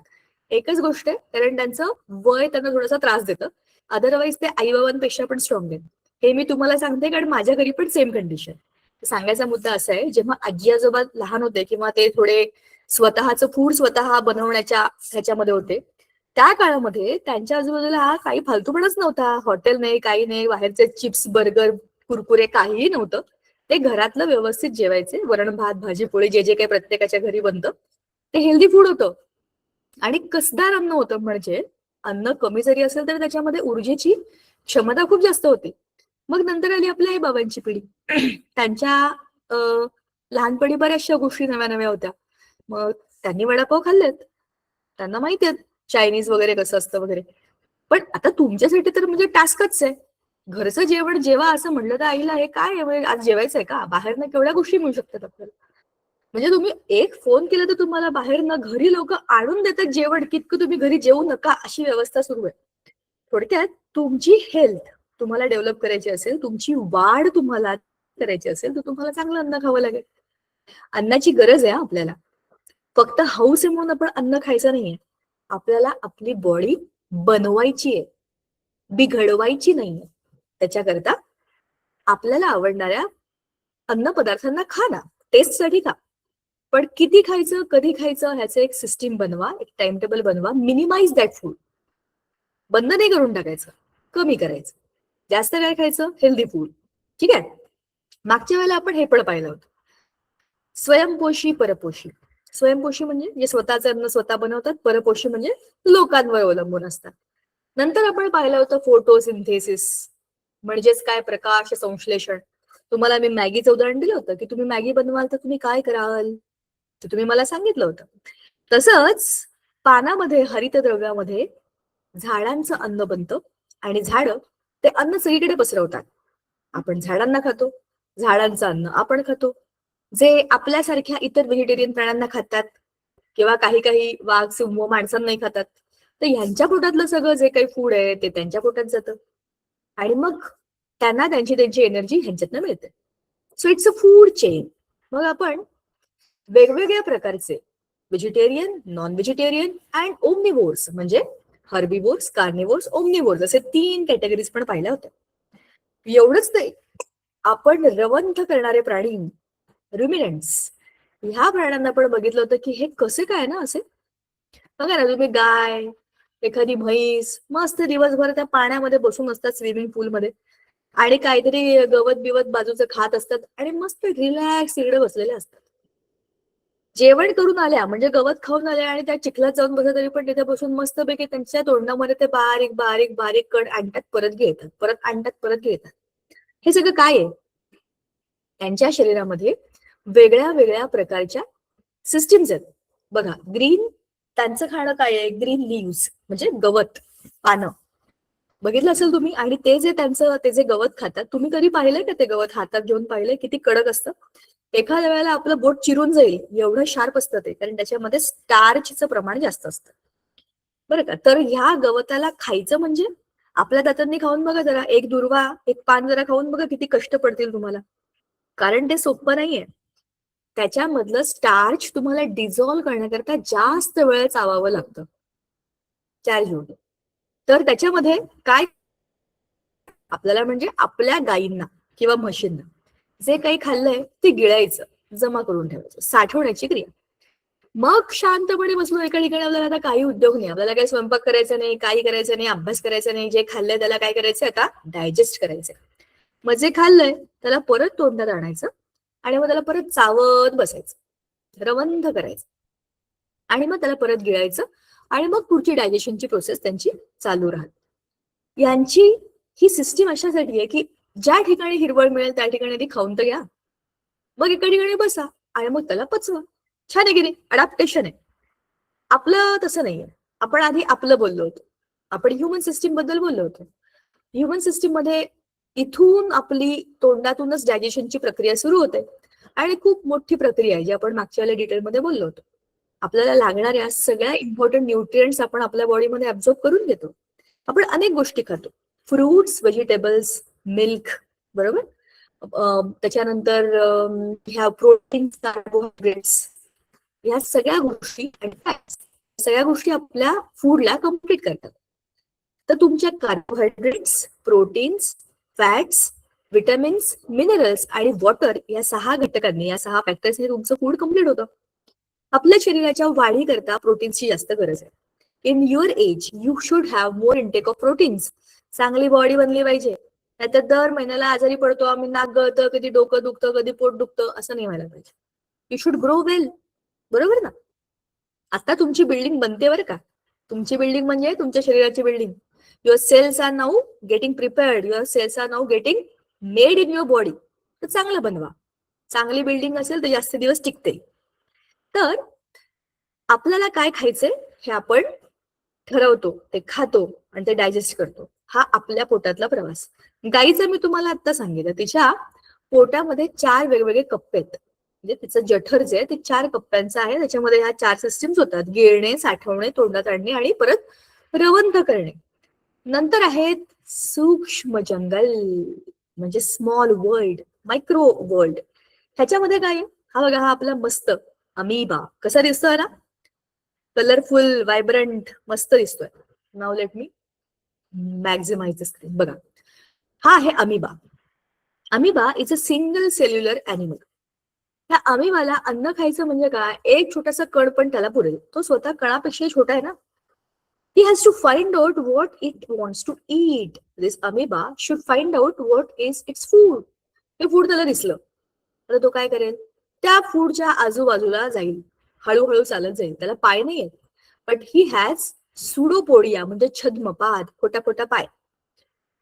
एकच गोष्ट आहे, कारण त्यांचं वय त्यांना थोडासा त्रास देतं. अदरवाईज ते आईबाबांपेक्षा पण स्ट्रॉंग आहेत. हे मी तुम्हाला सांगते, कारण माझ्या घरी पण सेम कंडिशन. सांगायचा मुद्दा असा आहे, जेव्हा आजी आजोबा लहान होते किंवा ते थोडे स्वतःचं फूड स्वतः बनवण्याच्या ह्याच्यामध्ये होते, त्या काळामध्ये त्यांच्या आजूबाजूला हा काही फालतूपणाच नव्हता. हॉटेल नाही, काही नाही, बाहेरचे चिप्स, बर्गर, कुरकुरे काहीही नव्हतं. ते घरातलं व्यवस्थित जेवायचे, वरण भात, भाजी पोळी, जे जे काही प्रत्येकाच्या घरी बनतं ते हेल्दी फूड होतं. आणि कसदार अन्न होतं. म्हणजे अन्न कमी जरी असेल तर त्याच्यामध्ये ऊर्जेची क्षमता खूप जास्त होती. मग नंतर आली आपल्या आई बाबांची पिढी. त्यांच्या लहानपणी बऱ्याचशा गोष्टी नव्या नव्या होत्या. मग त्यांनी वडापाव खाल्लेत, त्यांना माहिती आहे चायनीज वगैरे कसं असतं वगैरे. पण आता तुमच्यासाठी तर म्हणजे टास्कच आहे. घरचं जेवण जेवा असं म्हणलं तर आईला हे काय आहे, म्हणजे आज जेवायचंय का, बाहेरनं केवढ्या गोष्टी मिळू शकतात आपल्याला. म्हणजे तुम्ही एक फोन केला तर तुम्हाला बाहेरनं घरी लोक आणून देतात जेवण, की इतकं तुम्ही घरी जेवू नका अशी व्यवस्था सुरू आहे. थोडक्यात तुमची हेल्थ तुम्हाला डेव्हलप करायची असेल, तुमची वाढ तुम्हाला करायची असेल, तर तुम्हाला चांगलं अन्न खावं लागेल. अन्नाची गरज आहे आपल्याला. फक्त हौस आहे म्हणून आपण अन्न खायचं नाहीये. आपल्याला आपली बॉडी बनवायची आहे, बिघडवायची नाहीये. त्याच्याकरता आपल्याला आवडणाऱ्या अन्न पदार्थांना खा ना, टेस्टसाठी खा. पण किती खायचं, कधी खायचं, ह्याचं एक सिस्टीम बनवा, एक टाइम टेबल बनवा. Minimize that food. बंद नाही करून टाकायचं, कमी करायचं. जास्त काय खायचं, हेल्दी फूड. ठीक आहे. मागच्या वेळेला आपण हे पण पाहिलं होतं, स्वयंपोषी परपोषी. स्वयंपोषी म्हणजे जे स्वतःचं अन्न स्वतः बनवतात, परपोषी म्हणजे लोकांवर अवलंबून असतात. नंतर आपण पाहिलं होतं फोटोसिंथेसिस, म्हणजेच काय, प्रकाश संश्लेषण. तुम्हाला मी मॅगीचं उदाहरण दिलं होतं, की तुम्ही मॅगी बनवाल तर तुम्ही काय कराल, ते तुम्ही मला सांगितलं होतं. तसंच पानामध्ये, हरितद्रव्यामध्ये झाडांचं अन्न बनतं आणि झाडं ते अन्न सगळीकडे पसरवतात. आपण झाडांना खातो, झाडांचं अन्न आपण खातो. जे आपल्यासारख्या इतर व्हेजिटेरियन प्राण्यांना खातात, किंवा काही काही वाघ, सिंह माणसांना नाही खातात, तर ह्यांच्या पोटातलं सगळं जे काही फूड आहे ते त्यांच्या पोटात जातं. आणि मग त्यांना त्यांची त्यांची एनर्जी ह्यांच्यातनं मिळते. So it's a food chain. मग आपण वेगवेगळ्या प्रकारचे व्हेजिटेरियन, नॉन व्हेजिटेरियन अँड ओमनिव्होर्स, म्हणजे हर्बिव्होर्स, कार्निव्होर्स, ओमनिव्होर्स, असे 3 कॅटेगरीज पण पाहिल्या होत्या. एवढंच नाही, आपण रवंथ करणारे प्राणी, रुमिनंट्स, ह्या प्राण्यांना पण बघितलं होतं की हे कसे काय ना असे. बघा ना, तुम्ही गाय, एखादी म्हैस मस्त दिवसभर त्या पाण्यामध्ये बसून असतात, स्विमिंग पूलमध्ये, आणि काहीतरी गवत बिवत बाजूचं खात असतात आणि मस्त रिलॅक्स इकडे बसलेले असतात. जेवण करून आल्या म्हणजे गवत खाऊन आल्या आणि त्या चिखलात जाऊन बसल्या तरी पण तिथे बसून मस्तपैकी त्यांच्या तोंडामध्ये ते बारीक बारीक बारीक कण आणतात, परत घेतात, परत आणतात, परत घेतात. हे सगळं काय आहे? त्यांच्या शरीरामध्ये वेगळ्या वेगळ्या प्रकारच्या सिस्टीम्स आहेत. बघा, ग्रीन, त्यांचं खाणं काय आहे, ग्रीन लिव्स म्हणजे गवत, पानं, बघितलं असेल तुम्ही. आणि ते जे त्यांचं ते जे गवत खातात, तुम्ही कधी पाहिलंय का ते गवत हातात घेऊन पाहिलंय, किती कडक असतं. एखाद्या वेळेला आपलं बोट चिरून जाईल एवढं शार्प असतं ते, कारण त्याच्यामध्ये स्टार्चचं प्रमाण जास्त असतं, बरं का. तर ह्या गवताला खायचं म्हणजे आपल्या दातांनी खाऊन बघा जरा, एक दुर्वा, एक पान जरा खाऊन बघा, किती कष्ट पडतील तुम्हाला. कारण ते सोपं नाहीये. त्याच्यामधलं स्टार्च तुम्हाला डिझॉल्व्ह करण्याकरता जास्त वेळ चावावं लागतं चार्ज होऊन. तर त्याच्यामध्ये काय, आपल्याला म्हणजे आपल्या गायींना किंवा म्हशींना जे काही खाल्लंय ते गिळायचं, जमा करून ठेवायचं, साठवण्याची क्रिया. मग शांतपणे बसलो एका ठिकाणी. आपल्याला आता काही उद्योग नाही, आपल्याला काही स्वयंपाक करायचा नाही, काही करायचं नाही, अभ्यास करायचा नाही. जे खाल्लंय त्याला काय करायचंय, आता डायजेस्ट करायचंय. मग जे खाल्लंय त्याला परत तोंडात आणायचं आणि मग त्याला परत चावत बसायचं, रवंथ करायचं आणि मग त्याला परत गिळायचं आणि मग पुढची डायजेशनची प्रोसेस त्यांची चालू राहते. यांची ही सिस्टीम अशासाठी आहे की ज्या ठिकाणी हिरवळ मिळेल त्या ठिकाणी ती खाऊन तर घ्या, मग एका ठिकाणी बसा आणि मग त्याला पचवा. छान आहे की नाही, अडॅप्टेशन आहे. आपलं तसं नाहीये. आपण आधी आपलं बोललो होतो, आपण ह्युमन सिस्टीम बद्दल बोललो होतो. ह्युमन सिस्टीम मध्ये इथून आपली तोंडातूनच डायजेशनची प्रक्रिया सुरू होते आणि खूप मोठी प्रक्रिया आहे जी आपण मागच्या वेळेला डिटेलमध्ये बोललो होतो. आपल्याला लागणाऱ्या सगळ्या इम्पॉर्टंट न्यूट्रिएंट्स आपण आपल्या बॉडीमध्ये ऍब्झॉर्ब करून घेतो. आपण अनेक गोष्टी खातो, फ्रुट्स, व्हेजिटेबल्स, मिल्क, बरोबर. त्याच्यानंतर ह्या प्रोटीन, कार्बोहायड्रेट्स, ह्या सगळ्या गोष्टी आणि फॅट्स, सगळ्या गोष्टी आपल्या फूडला कम्प्लीट करतात. तर तुमच्या carbohydrates, proteins, fats, vitamins, minerals आणि वॉटर या 6 घटकांनी, या 6 फॅक्टर्सनी तुमचं फूड कम्प्लीट होतं. आपल्या शरीराच्या वाढीकरता प्रोटीन्सची जास्त गरज आहे. In your age you should have more intake of proteins. चांगली बॉडी बनली पाहिजे, नाहीतर दर महिन्याला आजारी पडतो आम्ही, नाक गळतं, कधी डोकं दुखतं, कधी पोट दुखतं, असं नाही व्हायला पाहिजे. यू शुड ग्रो वेल, बरोबर ना. आता तुमची बिल्डिंग बनते बरं का. तुमची बिल्डिंग म्हणजे तुमच्या शरीराची building. Your cells are now getting prepared, your cells are now getting made in your body. तर चांगलं बनवा. चांगली बिल्डिंग असेल तर जास्त दिवस टिकते. तर आपल्याला काय खायचंय हे आपण ठरवतो, ते खातो आणि ते डायजेस्ट करतो. हा आपल्या पोटातला प्रवास. गाईचं मी तुम्हाला आता सांगितलं, तिच्या पोटामध्ये 4 वेगवेगळे कप्पे आहेत. म्हणजे तिचं जठर जे आहे ते 4 कप्प्यांचं आहे. त्याच्यामध्ये ह्या 4 सिस्टीम्स होतात: गिळणे, साठवणे, तोंडात आणणे आणि परत रवंथ करणे. नंतर आहेत सूक्ष्म जंगल, म्हणजे स्मॉल वर्ल्ड, मायक्रो वर्ल्ड. ह्याच्यामध्ये काय आहे, हा बघा, हा आपला मस्त अमीबा कसा दिसतोय ना, कलरफुल, व्हायब्रंट, मस्त दिसतोय. Now let me maximise the screen. बघा, हा आहे amoeba. Amoeba is a single cellular animal. त्या अमीबाला अन्न खायचं म्हणजे काय, एक छोटासा कण पण त्याला पुरेल. तो स्वतः कणापेक्षा छोटा आहे ना. He has to find out what it wants to eat. This amoeba should find out what is its food. हे फूड त्याला दिसलं तर तो काय करेल, त्या फूडच्या आजूबाजूला जाईल, हळूहळू चालत जाईल. त्याला पाय नाही आहेत, बट ही हॅज सुडोपोडिया, म्हणजे छद्मपाद, खोटा खोटा पाय.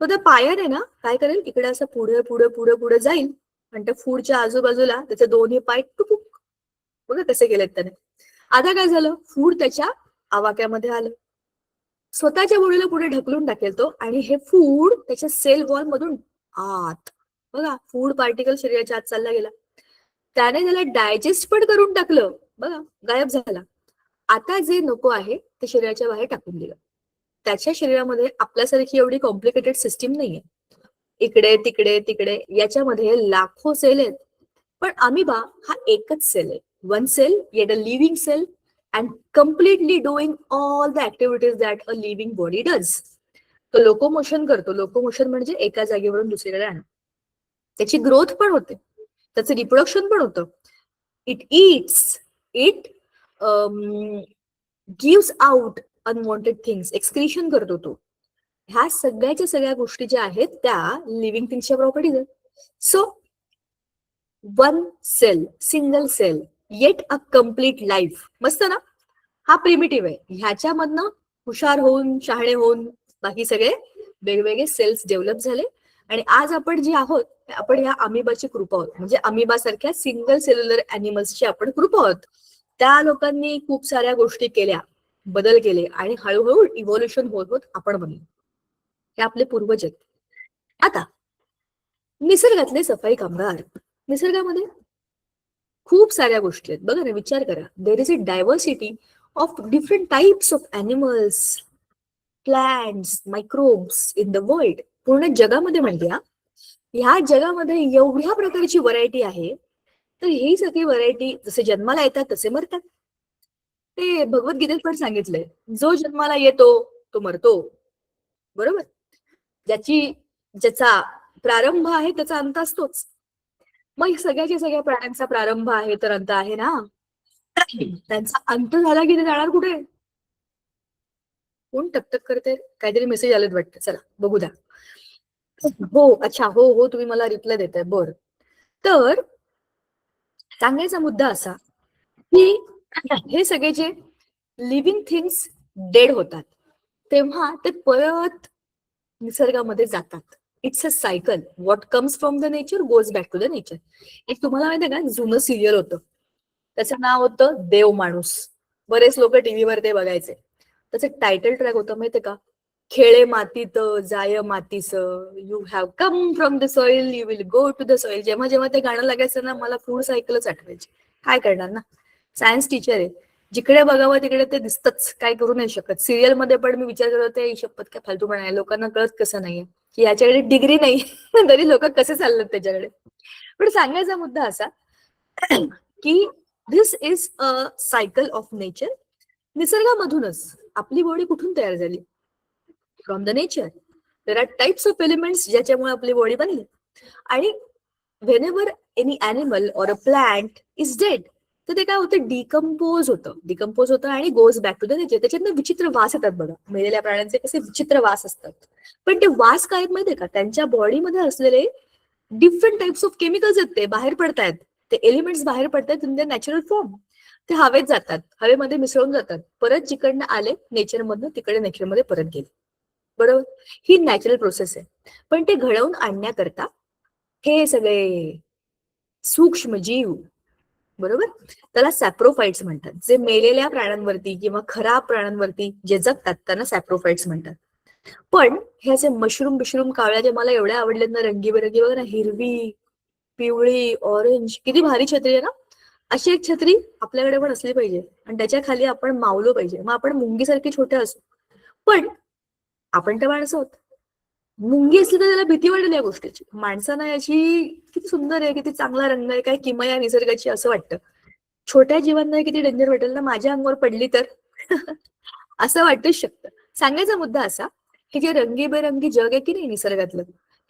तो त्या पायाने ना काय करेल, इकडे असं पुढे पुढे पुढे पुढे जाईल आणि त्या फूडच्या आजूबाजूला त्याचे दोन्ही पाय टुपुक, बघा कसे गेलेत त्याने. आता काय झालं, फूड त्याच्या आवाक्यामध्ये आलं, स्वतःच्या बॉडीला पुढे ढकलून टाकेल तो आणि हे फूड त्याच्या सेल वॉल मधून आत, बघा, फूड पार्टिकल शरीराच्या आत चालला गेला. त्याने त्याला डायजेस्ट पण करून टाकलं, बघा, गायब झाला. आता जे नको आहे ते शरीराच्या बाहेर टाकून दिलं. त्याच्या शरीरामध्ये आपल्यासारखी एवढी कॉम्प्लिकेटेड सिस्टीम नाहीये, इकडे तिकडे तिकडे याच्यामध्ये लाखो सेल आहेत. पण अमिबा हा एकच सेल आहे, one cell, yet a living cell, and completely doing all the activities that a living body does. तो लोकोमोशन करतो. लोकोमोशन म्हणजे एका जागेवरून दुसरीकडे आणणं. त्याची ग्रोथ पण होते, त्याचं रिप्रोडक्शन पण होतं. It it's, it gives out unwanted things, excretion करतो तो. ह्या सगळ्याच्या सगळ्या गोष्टी ज्या आहेत त्या लिव्हिंग थिंग्सच्या प्रॉपर्टीज आहेत. So one cell, single cell, yet a complete life. मस्त ना. हा प्रिमिटिव्ह आहे. ह्याच्यामधनं हुशार होऊन, शहाणे होऊन बाकी सगळे वेगवेगळे सेल्स डेव्हलप झाले. आणि आज आपण जे आहोत आपण ह्या अमिबाची कृपा आहोत, म्हणजे अमिबा सारख्या सिंगल सेल्युलर अॅनिमल्सची आपण कृपा आहोत. त्या लोकांनी खूप साऱ्या गोष्टी केल्या, बदल केले आणि हळूहळू इव्होल्युशन होत होत आपण बनलो. हे आपले पूर्वज आहेत. आता निसर्गातले सफाई कामगार. निसर्गामध्ये खूप साऱ्या गोष्टी आहेत, बघा ना, विचार करा. There is a diversity of different types of animals. Plants, microbes in the world. पूर्ण जगामध्ये म्हणते ह्या जगामध्ये एवढ्या प्रकारची व्हरायटी आहे. तर ही सगळी व्हरायटी जसे जन्माला येतात तसे मरतात. ते भगवद्गीतेत पण सांगितलंय, जो जन्माला येतो तो मरतो. बरोबर. ज्याचा प्रारंभ आहे त्याचा अंत असतोच. मग सगळ्या प्राण्यांचा प्रारंभ आहे तर अंत आहे ना. त्यांचा अंत झाला की ते जाणार कुठे? कोण टकटक करते? काहीतरी मेसेज आलेत वाटतं. चला बघू द्या. हो, अच्छा, हो हो, तुम्ही मला रिप्लाय देताय. बरं. तर सांगायचा मुद्दा असा की हे सगळे जे लिव्हिंग थिंग्स डेड होतात तेव्हा ते परत निसर्गामध्ये जातात. It's a cycle. What comes from the nature goes back to the nature. एक तुम्हाला माहिती आहे का, जुनं सिरियल होतं, त्याचं नाव होतं देव माणूस. बरेच लोक टीव्हीवर ते बघायचे. त्याचं टायटल ट्रॅक होतं माहितीये का, खेळे मातीत जाय मातीस, you have come from the soil you will go to the soil. जेव्हा जेव्हा ते गाणं लागायचं ना, मला फूड सायकलच आठवायची. काय करणार ना, सायन्स टीचर आहे, जिकडे बघावं तिकडे ते दिसतच, काय करू नाही शकत. सिरियल मध्ये पण मी विचार करत होते, शपथ काय फालतू पण आहे, लोकांना कळत कसं नाहीये की याच्याकडे डिग्री नाही तरी लोक कसे चाललेत त्याच्याकडे. पण सांगायचा मुद्दा असा की this is a cycle of nature. निसर्गामधूनच आपली बॉडी कुठून तयार झाली? From the nature. There are types of elements ज्याच्यामुळे आपली बॉडी बनली. आणि whenever any animal or a plant is dead, तर ते काय होतं, डिकम्पोज होतं आणि goes back to the nature. त्याच्यातनं विचित्र वास येतात बघा. मेलेल्या प्राण्यांचे कसे विचित्र वास असतात. पण ते वास काय आहेत माहितीये का, त्यांच्या बॉडीमध्ये असलेले डिफरंट टाइप्स ऑफ केमिकल्स आहेत, ते बाहेर पडतायत. ते एलिमेंट्स बाहेर पडतायत इन द नॅचरल फॉर्म. ते हवेत जातात, हवेमध्ये मिसळून जातात, परत जिकडनं आले नेचरमधनं तिकडे नेचरमध्ये परत गेले. बरोबर. ही नॅचरल प्रोसेस आहे. पण ते घडवून आणण्याकरता हे सगळे सूक्ष्म जीव, बरोबर, त्याला सॅप्रोफाइट्स म्हणतात. जे मेलेल्या प्राण्यांवरती किंवा खराब प्राण्यांवरती जे जगतात त्यांना सॅप्रोफाइट्स म्हणतात. पण हे असे मशरूम बिशरूम कावळ्या जे मला एवढ्या आवडलेत ना, रंगीबेरंगी बघा ना, हिरवी, पिवळी, ऑरेंज, किती भारी छत्री आहे ना. अशी एक छत्री आपल्याकडे पण असली पाहिजे आणि त्याच्या खाली आपण मावलो पाहिजे. मग आपण मुंगीसारखे छोटे असू, पण आपण तर माणसं आहोत. मुंगी असली तर त्याला भीती वाटेल या गोष्टीची. माणसांना याची किती सुंदर आहे, किती चांगला रंग आहे, काय किमया निसर्गाची असं वाटतं. छोट्या जीवांना किती डेंजर वाटेल ना, माझ्या अंगावर पडली तर असं वाटूच शकतं. सांगायचा मुद्दा असा, हे जे रंगीबेरंगी जग आहे की नाही निसर्गातलं,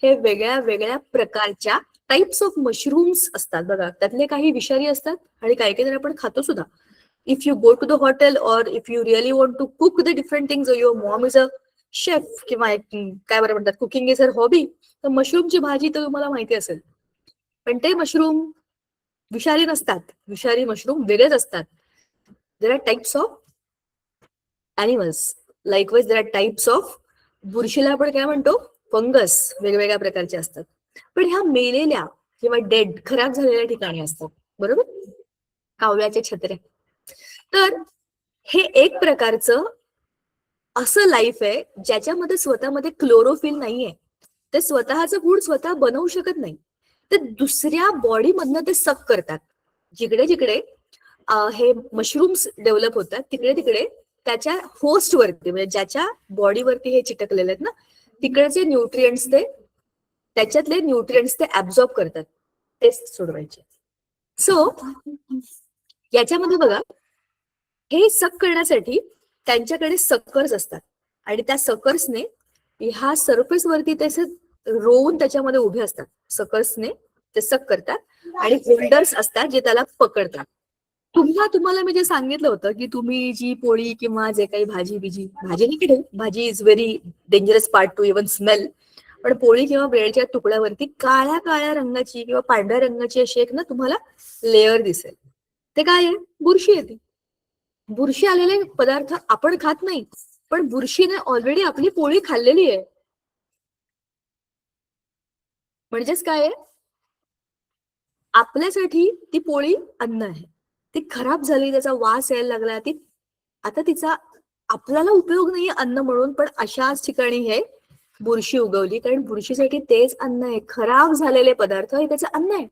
हे वेगळ्या वेगळ्या प्रकारच्या टाइप्स ऑफ मशरूम्स असतात बघा. त्यातले काही विषारी असतात आणि काही काही जण आपण खातो सुद्धा. If you go to the hotel और if you really want to cook the different things, your mom is a chef किंवा काय बरं म्हणतात, कुकिंग इज अर हॉबी, तर मशरूमची भाजी तर तुम्हाला माहिती असेल. पण ते मशरूम विषारी नसतात. विषारी मशरूम वेगळेच असतात. There are types of animals. Likewise there are types of, बुरशीला आपण काय म्हणतो, फंगस, वेगवेगळ्या प्रकारचे असतात. पण ह्या मेलेल्या किंवा डेड, खराब झालेल्या ठिकाणी असतात. बरोबर. कावळ्याच्या छत्र्या. तर हे एक प्रकारचं असं लाईफ आहे ज्याच्यामध्ये स्वतःमध्ये क्लोरोफिल नाहीये. ते स्वतःचं फूड स्वतः बनवू शकत नाही. ते दुसऱ्या बॉडीमधनं ते सक करतात. जिकडे जिकडे हे मशरूम्स डेव्हलप होतात तिकडे तिकडे त्याच्या होस्टवरती, म्हणजे ज्याच्या बॉडीवरती हे चिटकलेले आहेत ना, तिकडचे न्यूट्रिएंट्स ते, त्याच्यातले न्यूट्रिएंट्स ते ऍब्झॉर्ब करतात, टेस्ट सोडवायचे. सो याच्यामध्ये बघा, हे सक करण्यासाठी त्यांच्याकडे सकर्स असतात आणि त्या सकर्सने ह्या सरफेस वरती ते रोवून त्याच्यामध्ये उभे असतात. सकर्सने ते सक करतात आणि होल्डर्स असतात जे त्याला पकडतात. तुम्हाला मी जे सांगितलं होतं की तुम्ही जी पोळी किंवा जे काही भाजी नाही, भाजी is very dangerous part two even smell. पण पोळी किंवा ब्रेडच्या तुकड्यावरती काळ्या काळ्या रंगाची किंवा पांढऱ्या रंगाची अशी एक ना तुम्हाला लेअर दिसेल. ते काय आहे? बुरशी येते. बुरशी आलेले पदार्थ आपण खात नाही, पण बुरशीने ऑलरेडी आपली पोळी खाल्लेली आहे. म्हणजेच काय आहे, आपल्यासाठी ती पोळी अन्न आहे. ती खराब झाली, त्याचा वास यायला लागला, ती आता तिचा आपल्याला उपयोग नाही अन्न म्हणून, पण अशाच ठिकाणी हे बुरशी उगवली, कारण बुरशीसाठी तेच अन्न आहे. खराब झालेले पदार्थ हे त्याचं अन्न आहे.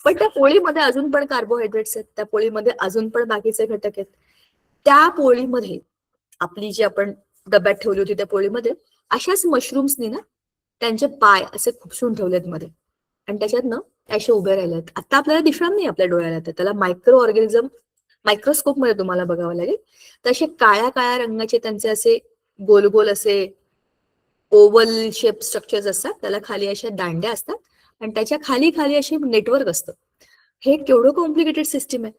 पण त्या पोळीमध्ये अजून पण कार्बोहायड्रेट्स आहेत, त्या पोळीमध्ये अजून पण बाकीचे घटक आहेत. त्या पोळीमध्ये आपली जी आपण डब्यात ठेवली होती त्या पोळीमध्ये, अशाच मशरूम्सनी ना त्यांचे पाय असे खुपसून ठेवलेत मध्ये, आणि त्याच्यातनं ते असे उभे राहिलेत. आता आपल्याला दिसणार नाही आपल्या डोळ्याला, त्याला मायक्रो ऑर्गॅनिझम मायक्रोस्कोप मध्ये तुम्हाला बघावं लागेल. तर असे काळ्या काळ्या रंगाचे त्यांचे असे गोल गोल असे ओव्हल शेप स्ट्रक्चर्स असतात, त्याला खाली अशा दांड्या असतात आणि त्याच्या खाली खाली असे नेटवर्क असतं. हे केवढं कॉम्प्लिकेटेड सिस्टीम आहे,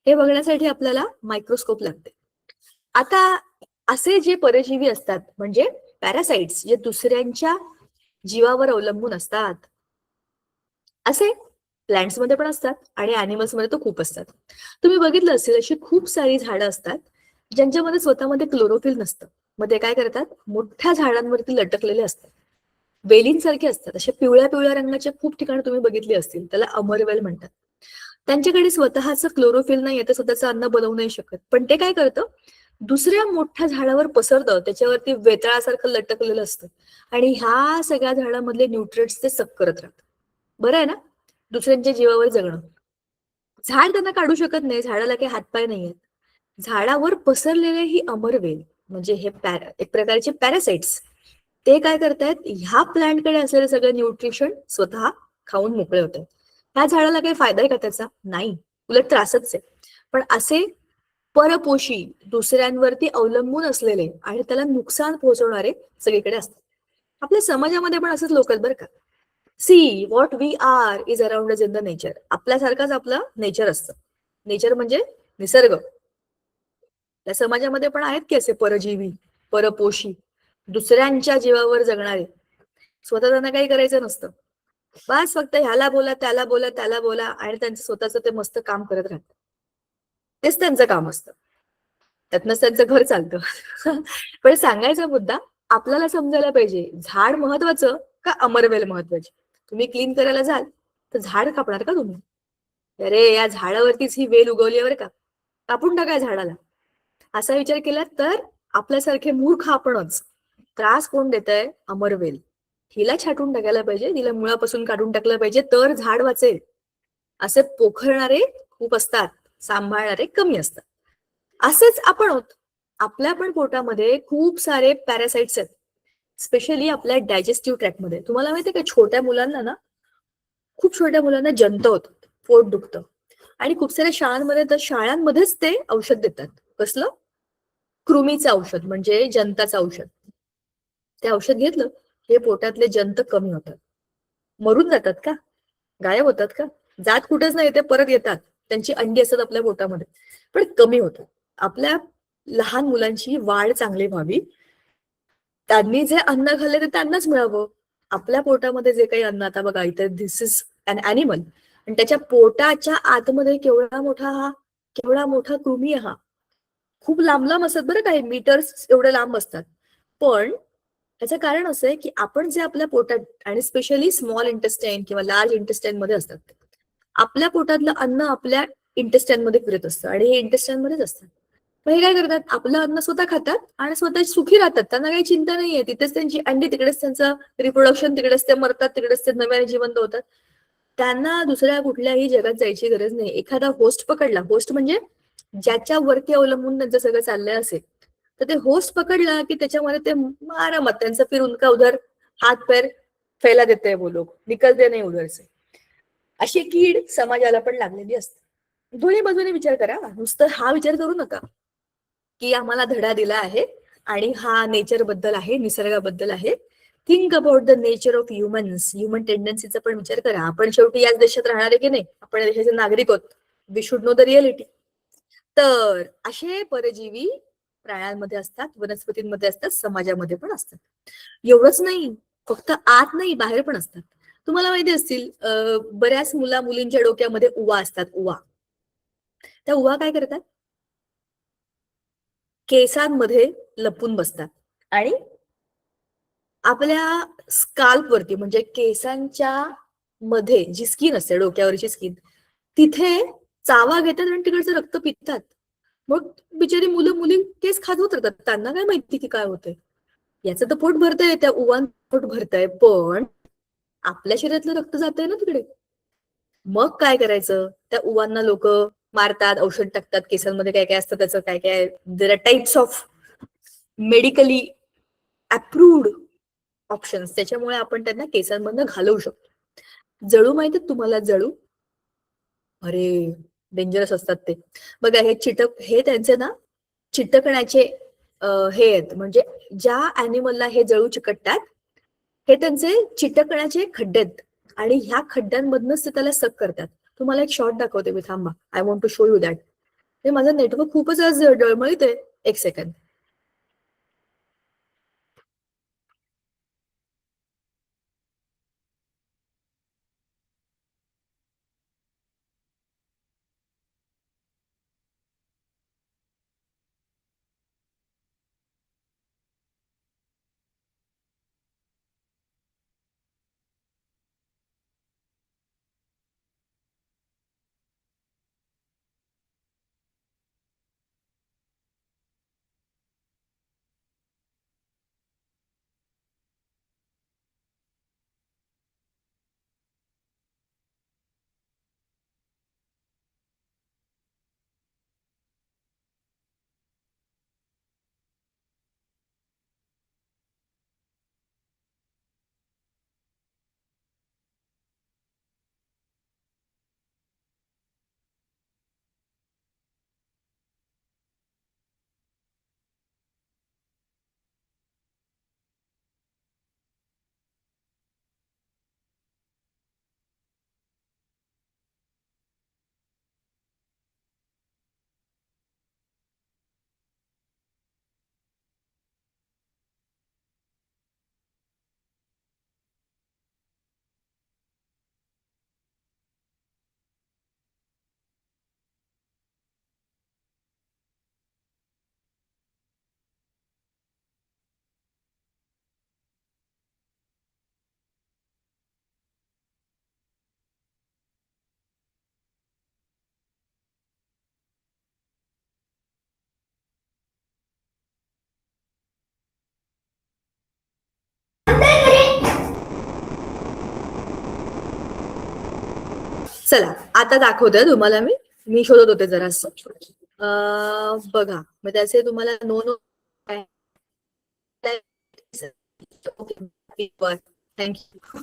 हे बघण्यासाठी आपल्याला मायक्रोस्कोप लागते. आता असे जे परजीवी असतात म्हणजे पॅरासाइट्स, जे दुसऱ्यांच्या जीवावर अवलंबून असतात, असे प्लांट्स मध्ये पण असतात आणि अॅनिमल्स मध्ये तर खूप असतात. तुम्ही बघितलं असेल अशी खूप सारी झाडं असतात ज्यांच्यामध्ये स्वतःमध्ये क्लोरोफिल नसतं. मग ते काय करतात, मोठ्या झाडांवरती लटकलेले असतात, वेलींसारखे असतात, अशा पिवळ्या पिवळ्या रंगाच्या खूप ठिकाणी तुम्ही बघितली असतील, त्याला अमरवेल म्हणतात. त्यांच्याकडे स्वतःचं क्लोरोफिल नाही, तर स्वतःचं अन्न बनवू नाही शकत, पण ते काय करतं, दुसऱ्या मोठ्या झाडावर पसरतं, त्याच्यावरती वेतळासारखं लटकलेलं असतं आणि ह्या सगळ्या झाडामधले न्यूट्रिएंट्स ते सक करत राहतात. बरं आहे ना, दुसऱ्यांच्या जीवावर जगणं. झाड त्यांना काढू शकत नाही, झाडाला काही हातपाय नाहीयेत. झाडावर पसरलेले ही अमरवेल म्हणजे हे एक प्रकारचे पॅरासाइट्स, ते काय करतायत, ह्या प्लांटकडे असलेलं सगळं न्यूट्रिशन स्वतः खाऊन मोकळे होतात. ह्या झाडाला काही फायदा आहे का त्याचा? नाही, उलट त्रासच आहे. पण असे परपोषी, दुसऱ्यांवरती अवलंबून असलेले आणि त्याला नुकसान पोहोचवणारे सगळीकडे असतात. आपल्या समाजामध्ये पण असंच लोक आहेत बरं का. See what we are is around us in the nature. आपल्यासारखंच आपलं नेचर असतं. नेचर म्हणजे निसर्ग. त्या समाजामध्ये पण आहेत की असे परजीवी, परपोषी, दुसऱ्यांच्या जीवावर जगणारे. स्वतः त्यांना काही करायचं नसतं, बस फक्त ह्याला बोला, त्याला बोला, त्याला बोला, आणि त्यांचं स्वतःचं ते मस्त काम करत राहतात. तेच त्यांचं काम असतं, त्यातनंच त्यांचं घर चालतं. पण सांगायचा मुद्दा आपल्याला समजायला पाहिजे, झाड महत्वाचं का अमरवेल महत्वाची. तुम्ही क्लीन करायला जाल तर झाड कापणार का तुम्ही? अरे या झाडावरतीच ही वेल उगवली बरं का, कापून टाका झाडाला. असा विचार केला तर आपल्यासारखे मूर्ख आपणच. त्रास कोण देत आहे? अमरवेल. हिला छाटून टाकायला पाहिजे, तिला मुळापासून काढून टाकलं पाहिजे, तर झाड वाचेल. असे पोखरणारे खूप असतात, सांभाळणारे कमी असतात. असेच आपण आहोत. आपल्या पण पोटामध्ये खूप सारे पॅरासाइट्स आहेत, स्पेशली आपल्या डायजेस्टिव्ह ट्रॅक्ट मध्ये. तुम्हाला माहितीये का, छोट्या मुलांना ना, खूप छोट्या मुलांना जंत होतं, पोट दुखतं, आणि खूप साऱ्या शाळांमध्ये तर शाळांमध्येच ते औषध देतात. कसलं? कृमीचं औषध, म्हणजे जंताचं औषध. ते औषध घेतलं हे पोटातले जंत कमी होतात. मरून जातात का? गायब होतात का? जात कुठेच नाही, ते परत येतात, त्यांची अंडी असतात आपल्या पोटामध्ये, पण कमी होतात. आपल्या लहान मुलांची वाढ चांगली व्हावी, त्यांनी जे अन्न खाल्ले ते त्यांनाच मिळावं. आपल्या पोटामध्ये जे काही अन्न, आता बघा इथे दिस इज अन ॲनिमल, आणि त्याच्या पोटाच्या आतमध्ये केवढा मोठा कृमी आहे हा. खूप लांब लांब असतात बरं, काही मीटर्स एवढे लांब असतात. पण त्याचं कारण असं आहे की आपण जे आपल्या पोटात, आणि स्पेशली स्मॉल इंटेस्टाईन किंवा लार्ज इंटेस्टाईन मध्ये असतात, आपल्या पोटातलं अन्न आपल्या इंटेस्टाईन मध्ये फिरत असतं आणि हे इंटेस्टाईन मध्येच असतात. मग हे काय करतात, आपलं अन्न स्वतः खातात आणि स्वतः सुखी राहतात, त्यांना काही चिंता नाहीये. तिथेच त्यांची अंडी, तिकडेच त्यांचं रिप्रोडक्शन, तिकडेच ते मरतात, तिकडेच ते नव्याने जिवंत होतात. त्यांना दुसऱ्या कुठल्याही जगात जायची गरज नाही. एखादा होस्ट पकडला, होस्ट म्हणजे ज्याच्यावरती अवलंबून त्यांचं सगळं चाललंय असेल, तर ते होस्ट पकडला की त्याच्यामध्ये ते आरामात त्यांचं फिर उनका उधर हात पैर फैला देते वो लोग, निकलते नाही उधर से. अशी कीड समाजाला पण लागलेली असते. दोन्ही बाजूने विचार करा, नुसतं हा विचार करू नका की आम्हाला धडा दिला आहे आणि हा नेचर बद्दल आहे, निसर्गाबद्दल आहे. Think about the nature of humans, human टेंडन्सीचा पण विचार करा. आपण शेवटी याच देशात राहणारे की नाही, आपण देशाचे नागरिक आहोत. We should know the reality. तर असे परजीवी प्राण्यांमध्ये असतात, वनस्पतींमध्ये असतात, समाजामध्ये पण असतात. एवढंच नाही, फक्त आत नाही, बाहेर पण असतात. तुम्हाला माहिती असतील, बऱ्याच मुलींच्या डोक्यामध्ये उवा असतात, उवा. त्या उवा काय करतात, केसांमध्ये लपून बसतात आणि आपल्या स्काल्प वरती, म्हणजे केसांच्या मध्ये जी स्किन असते, डोक्यावरची स्किन, तिथे चावा घेतात आणि तिकडचं रक्त पितात. मग बिचारी मुलं मुली केस खात होत राहतात, त्यांना काय माहिती की काय होतंय. याचं तर पोट भरतंय, त्या उवान पोट भरतंय, पण आपल्या शरीरातलं रक्त जातंय ना तिकडे. मग काय करायचं, त्या उवांना लोक मारतात, औषध टाकतात केसांमध्ये, काय काय असतं त्याचं, काय काय, देर are types of medically approved options, त्याच्यामुळे आपण त्यांना केसांमधनं घालवू शकतो. जळू माहितीये तुम्हाला? जळू, अरे डेंजरस असतात ते. बघा हे चिटक, हे त्यांचे ना चिटकण्याचे हे आहेत, म्हणजे ज्या अॅनिमलला हे जळू चिकटतात हे त्यांचे चिटकण्याचे खड्डे आहेत, आणि ह्या खड्ड्यांमधनच ते त्याला सक करतात. तुम्हाला एक शॉर्ट दाखवते मी, थांबा. I want to show you that. ते माझं नेटवर्क खूपच आज डळमळीत आहे. एक सेकंड. चला आता दाखवते तुम्हाला मी. मी शोधत होते जरास. बघा मग त्याचे तुम्हाला नो नो थँक्यू.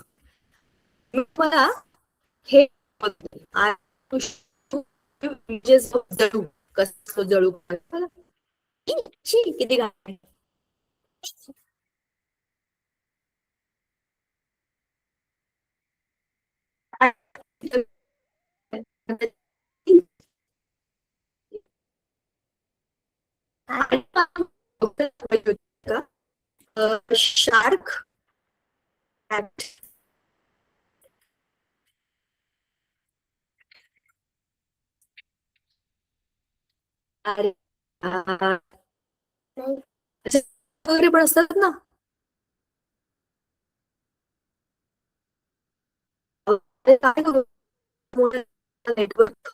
मला हे जळू, कसं जळू किती घाण. शार्क अरे वगैरे पण असतात ना. काय करू नेटवर्क.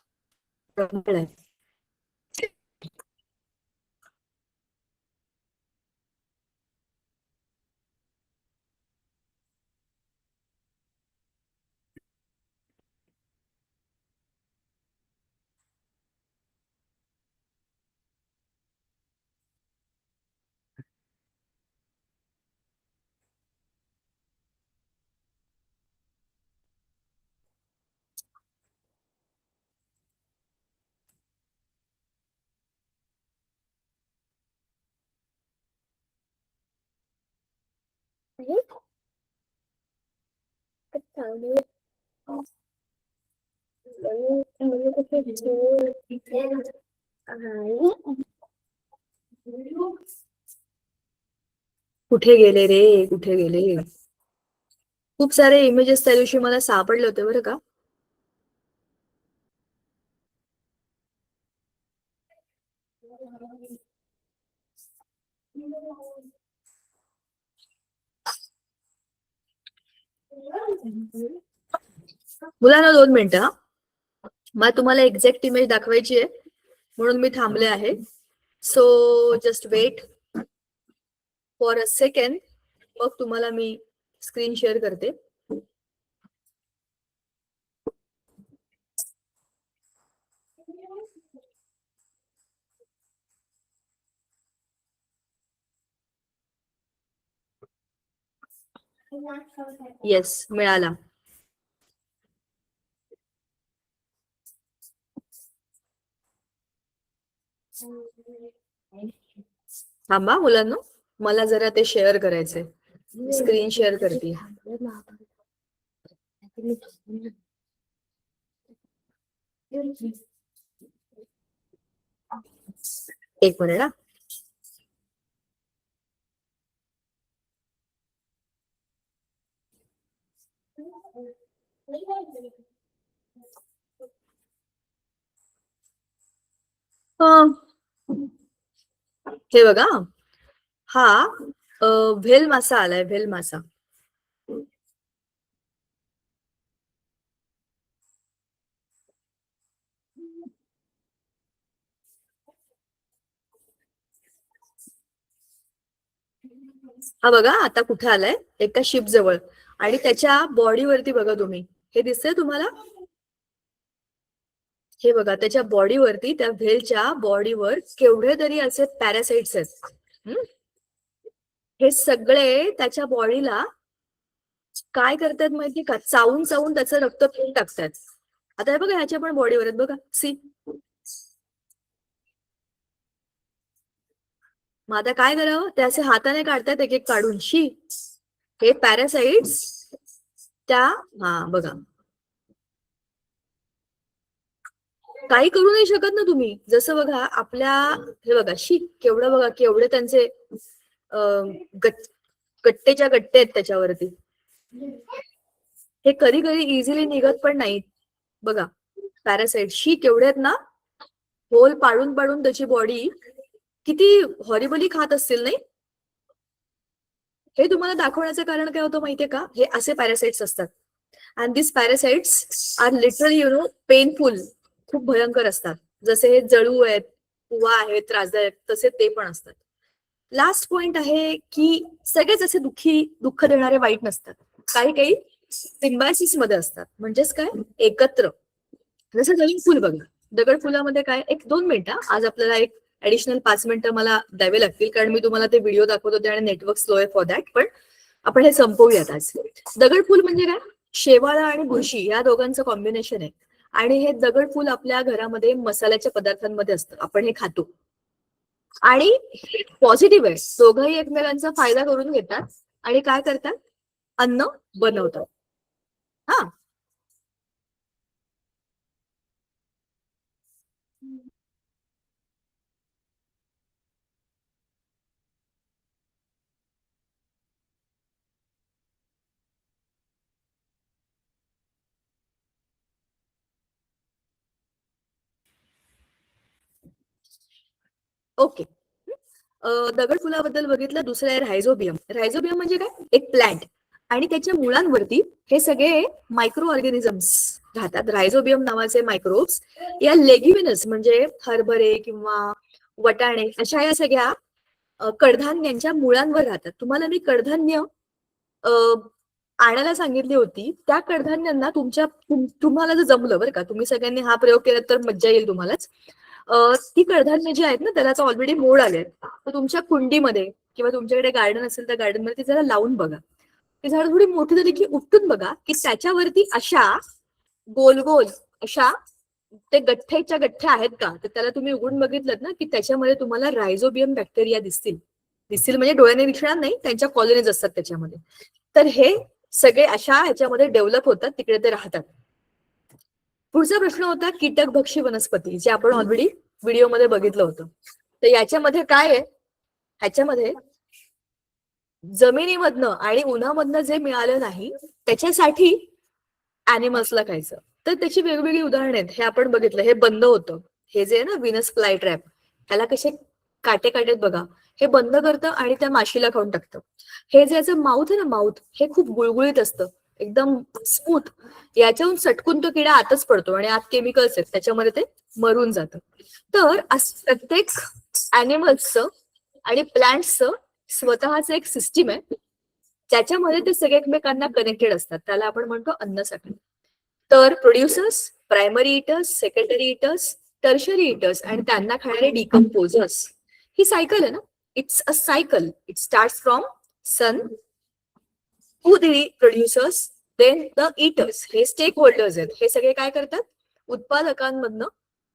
कुठे गेले रे, कुठे गेले? खूप सारे इमेजेस त्या दिवशी मला सापडले होते बरं का. मुलांना 2 मिनिटं हा. मला तुम्हाला एक्झॅक्ट इमेज दाखवायची आहे म्हणून मी थांबले आहे. So just wait for a second. मग तुम्हाला मी स्क्रीन शेअर करते. येस, मिळाला. थांबा मुलांनो, मला जरा ते शेअर करायचंय. स्क्रीन शेअर करते. एक मिनिट हा. हे बघा, हा व्हेल मासा आलाय, व्हेल मासा. हा बघा आता कुठे आलाय, एका शिप जवळ, आणि त्याच्या बॉडीवरती बघा तुम्ही, हे दिसतंय तुम्हाला? हे बघा, त्याच्या बॉडीवरती, त्या व्हेलच्या बॉडीवर केवढे तरी असे पॅरासाइट्स आहेत. हे सगळे त्याच्या बॉडीला काय करतात माहिती का, चावून चावून त्याचं रक्त पिऊन टाकतात. आता हे बघा, ह्याच्या पण बॉडीवर आहेत बघा, सी. मग आता काय करावं, ते असे हाताने काढतात एक एक काढून. शी, हे पॅरासाइट्स त्या, हा बघा, काही करू नाही शकत ना तुम्ही. जसं बघा आपल्या, हे बघा, शी, केवढं बघा, केवढे त्यांचे गट्टेच्या गट्टे आहेत त्याच्यावरती. हे कधी कधी इझिली निघत पण नाहीत. बघा पॅरासाइट, शी, केवढे आहेत ना. होल पाडून पाडून त्याची बॉडी किती हॉरिबली खात असतील नाही. हे तुम्हाला दाखवण्याचं कारण काय होतं माहितीये का, हे असे पॅरासाइट्स असतात. And this parasites are literally painful, खूप भयंकर असतात. जसे हे जळू आहेत, पुवा आहेत, त्रासदायक, तसे ते पण असतात. लास्ट पॉइंट आहे की सगळेच असे दुःख देणारे वाईट नसतात. काही काही सिम्बायसिस मध्ये असतात. म्हणजेच काय, एकत्र. जसं दगड फुल बघा, दगड फुलामध्ये काय, एक 2 मिनिटं, आज आपल्याला एक ऍडिशनल 5 मिनिटं मला द्यावे लागतील, कारण मी तुम्हाला ते व्हिडिओ दाखवत होते आणि नेटवर्क स्लो आहे फॉर दॅट. पण आपण हे संपवूयात आज. दगड फुल म्हणजे काय, शेवाळा आणि बुरशी या दोघांचं कॉम्बिनेशन आहे. आणि हे दगड फुल आपल्या घरामध्ये मसाल्याच्या पदार्थांमध्ये असतं, आपण हे खातो. आणि पॉझिटिव्ह आहे, दोघंही एकमेकांचा फायदा करून घेतात आणि काय करतात, अन्न बनवतात. हा, ओके. दगड फुलाबद्दल बघितलं. दुसरं आहे रायझोबियम. रायझोबियम म्हणजे काय, एक प्लांट, आणि त्याच्या मुळांवरती हे सगळे मायक्रो ऑर्गॅनिझम्स राहतात. रायझोबियम नावाचे मायक्रोब्स या लेग्युमिनस म्हणजे हरभरे किंवा वटाणे अशा या सगळ्या कडधान्यांच्या मुळांवर राहतात. तुम्हाला मी कडधान्य आणायला सांगितली होती. त्या कडधान्यांना तुम्हाला जर जमलं बरं का, तुम्ही सगळ्यांनी हा प्रयोग केला तर मज्जा येईल तुम्हालाच. ती कडधान्य जी आहेत ना, त्याला ऑलरेडी मोड आले, तर तुमच्या कुंडीमध्ये किंवा तुमच्याकडे गार्डन असेल तर गार्डन मध्ये ती जरा लावून बघा. ती झाड थोडी मोठी झाली की उपटून बघा की त्याच्यावरती अशा गोल गोल अशा ते गठ्ठेच्या गठ्ठे आहेत का. तर त्याला तुम्ही उघडून बघितलं ना की त्याच्यामध्ये तुम्हाला रायझोबियम बॅक्टेरिया दिसतील. दिसतील म्हणजे डोळ्याने दिसणार नाही, त्यांच्या कॉलनीज असतात त्याच्यामध्ये. तर हे सगळे अशा ह्याच्यामध्ये डेव्हलप होतात, तिकडे ते राहतात. पुढचा प्रश्न होता कीटकभक्षी वनस्पती, जे आपण ऑलरेडी व्हिडिओमध्ये बघितलं होतं. तर याच्यामध्ये काय आहे, ह्याच्यामध्ये जमिनीमधनं आणि उन्हामधनं जे मिळालं नाही त्याच्यासाठी अॅनिमल्सला खायचं. तर त्याची वेगवेगळी उदाहरणं आहेत. हे आपण बघितलं, हे बंद होतं. हे जे आहे ना विनस फ्लाय ट्रॅप, त्याला कसे काटे काटेत बघा, हे बंद करतं आणि त्या माशीला खाऊन टाकतं. हे जे याचं माउथ आहे ना, माउथ, हे खूप गुळगुळीत असतं, एकदम स्मूथ. याच्याहून सटकून तो किडा आतच पडतो आणि आत केमिकल्स आहेत, त्याच्यामध्ये ते मरून जातं. तर प्रत्येक अॅनिमल्सचं आणि प्लांट्सचं स्वतःचं एक सिस्टीम आहे, ज्याच्यामध्ये ते सगळे एकमेकांना कनेक्टेड असतात. त्याला आपण म्हणतो अन्नसाखळी. तर producers, primary eaters, secondary eaters, tertiary eaters आणि त्यांना खाणारे डिकम्पोजर्स. ही सायकल आहे ना, it's a cycle. It start from sun, who the producers, then the eaters, हे स्टेक होल्डर्स आहेत. हे सगळे काय करतात? उत्पादकांमधनं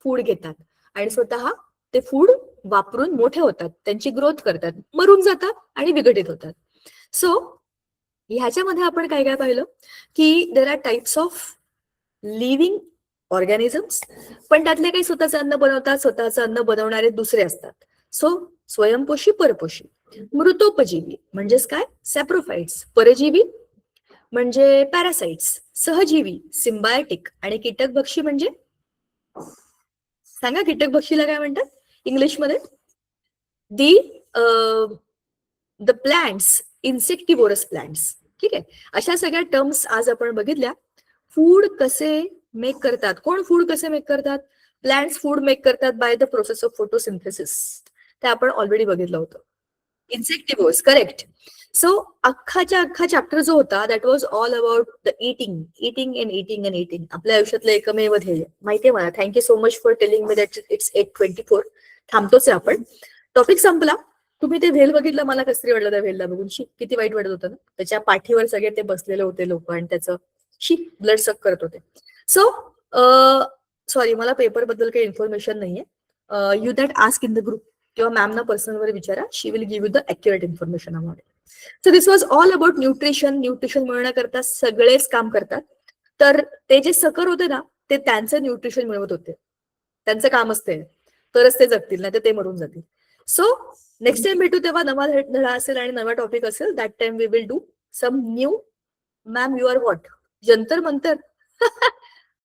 फूड घेतात आणि स्वतः ते फूड वापरून मोठे होतात, त्यांची ग्रोथ करतात, मरून जातात आणि विघटित होतात. सो ह्याच्यामध्ये आपण काय काय पाहिलं की देर are types of living organisms, पण त्यातले काही स्वतःचं अन्न बनवतात, स्वतःचं अन्न बनवणारे दुसरे असतात. सो स्वयंपोषी, परपोषी. मृतोपजीवी म्हणजेच काय? सॅप्रोफाइट्स. परजीवी म्हणजे पॅरासाइट्स. सहजीवी सिम्बायोटिक. आणि कीटकभक्षी म्हणजे सांगा, कीटकभक्षीला काय म्हणतात इंग्लिशमध्ये? दी द प्लांट्स, इन्सेक्टिव्होरस प्लांट्स. ठीक आहे. अशा सगळ्या टर्म्स आज आपण बघितल्या. फूड कसे मेक करतात? कोण फूड कसे मेक करतात? प्लांट्स फूड मेक करतात by the process of photosynthesis. ते आपण ऑलरेडी बघितलं होतं. इन्सेक्टिव्होर्स, करेक्ट. सो अख्खाच्या अख्खा चॅप्टर जो होता that was all about the eating, eating and eating and eating. आपल्या आयुष्यातलं एकमेव ध्येय माहितीये मला. Thank you so much for telling me that it's 8:24. थांबतोच आहे आपण. टॉपिक संपला. तुम्ही ते व्हेल बघितलं, मला कसं तरी वाटलं त्या व्हेलला बघून. शी, किती वाईट वाटत होतं ना. त्याच्या पाठीवर सगळे ते बसलेले होते लोक आणि त्याचं शी ब्लड सक करत होते. सो सॉरी, मला पेपर बद्दल काही इन्फॉर्मेशन नाहीये. You that ask in the group किंवा मॅमना पर्सनलवर विचारा. She will give you the accurate information about it. So this was all about nutrition. Nutrition मिळवण्याकरता सगळेच काम करतात. तर ते जे सकर होते ना, ते त्यांचं न्यूट्रिशन मिळवत होते. त्यांचं काम असते, तरच ते जगतील, नाही तर ते मरून जातील. सो नेक्स्ट टाइम भेटू तेव्हा नवा धडा असेल आणि नवा टॉपिक असेल. That time we will do some new. Ma'am, you are what? Jantar Mantar.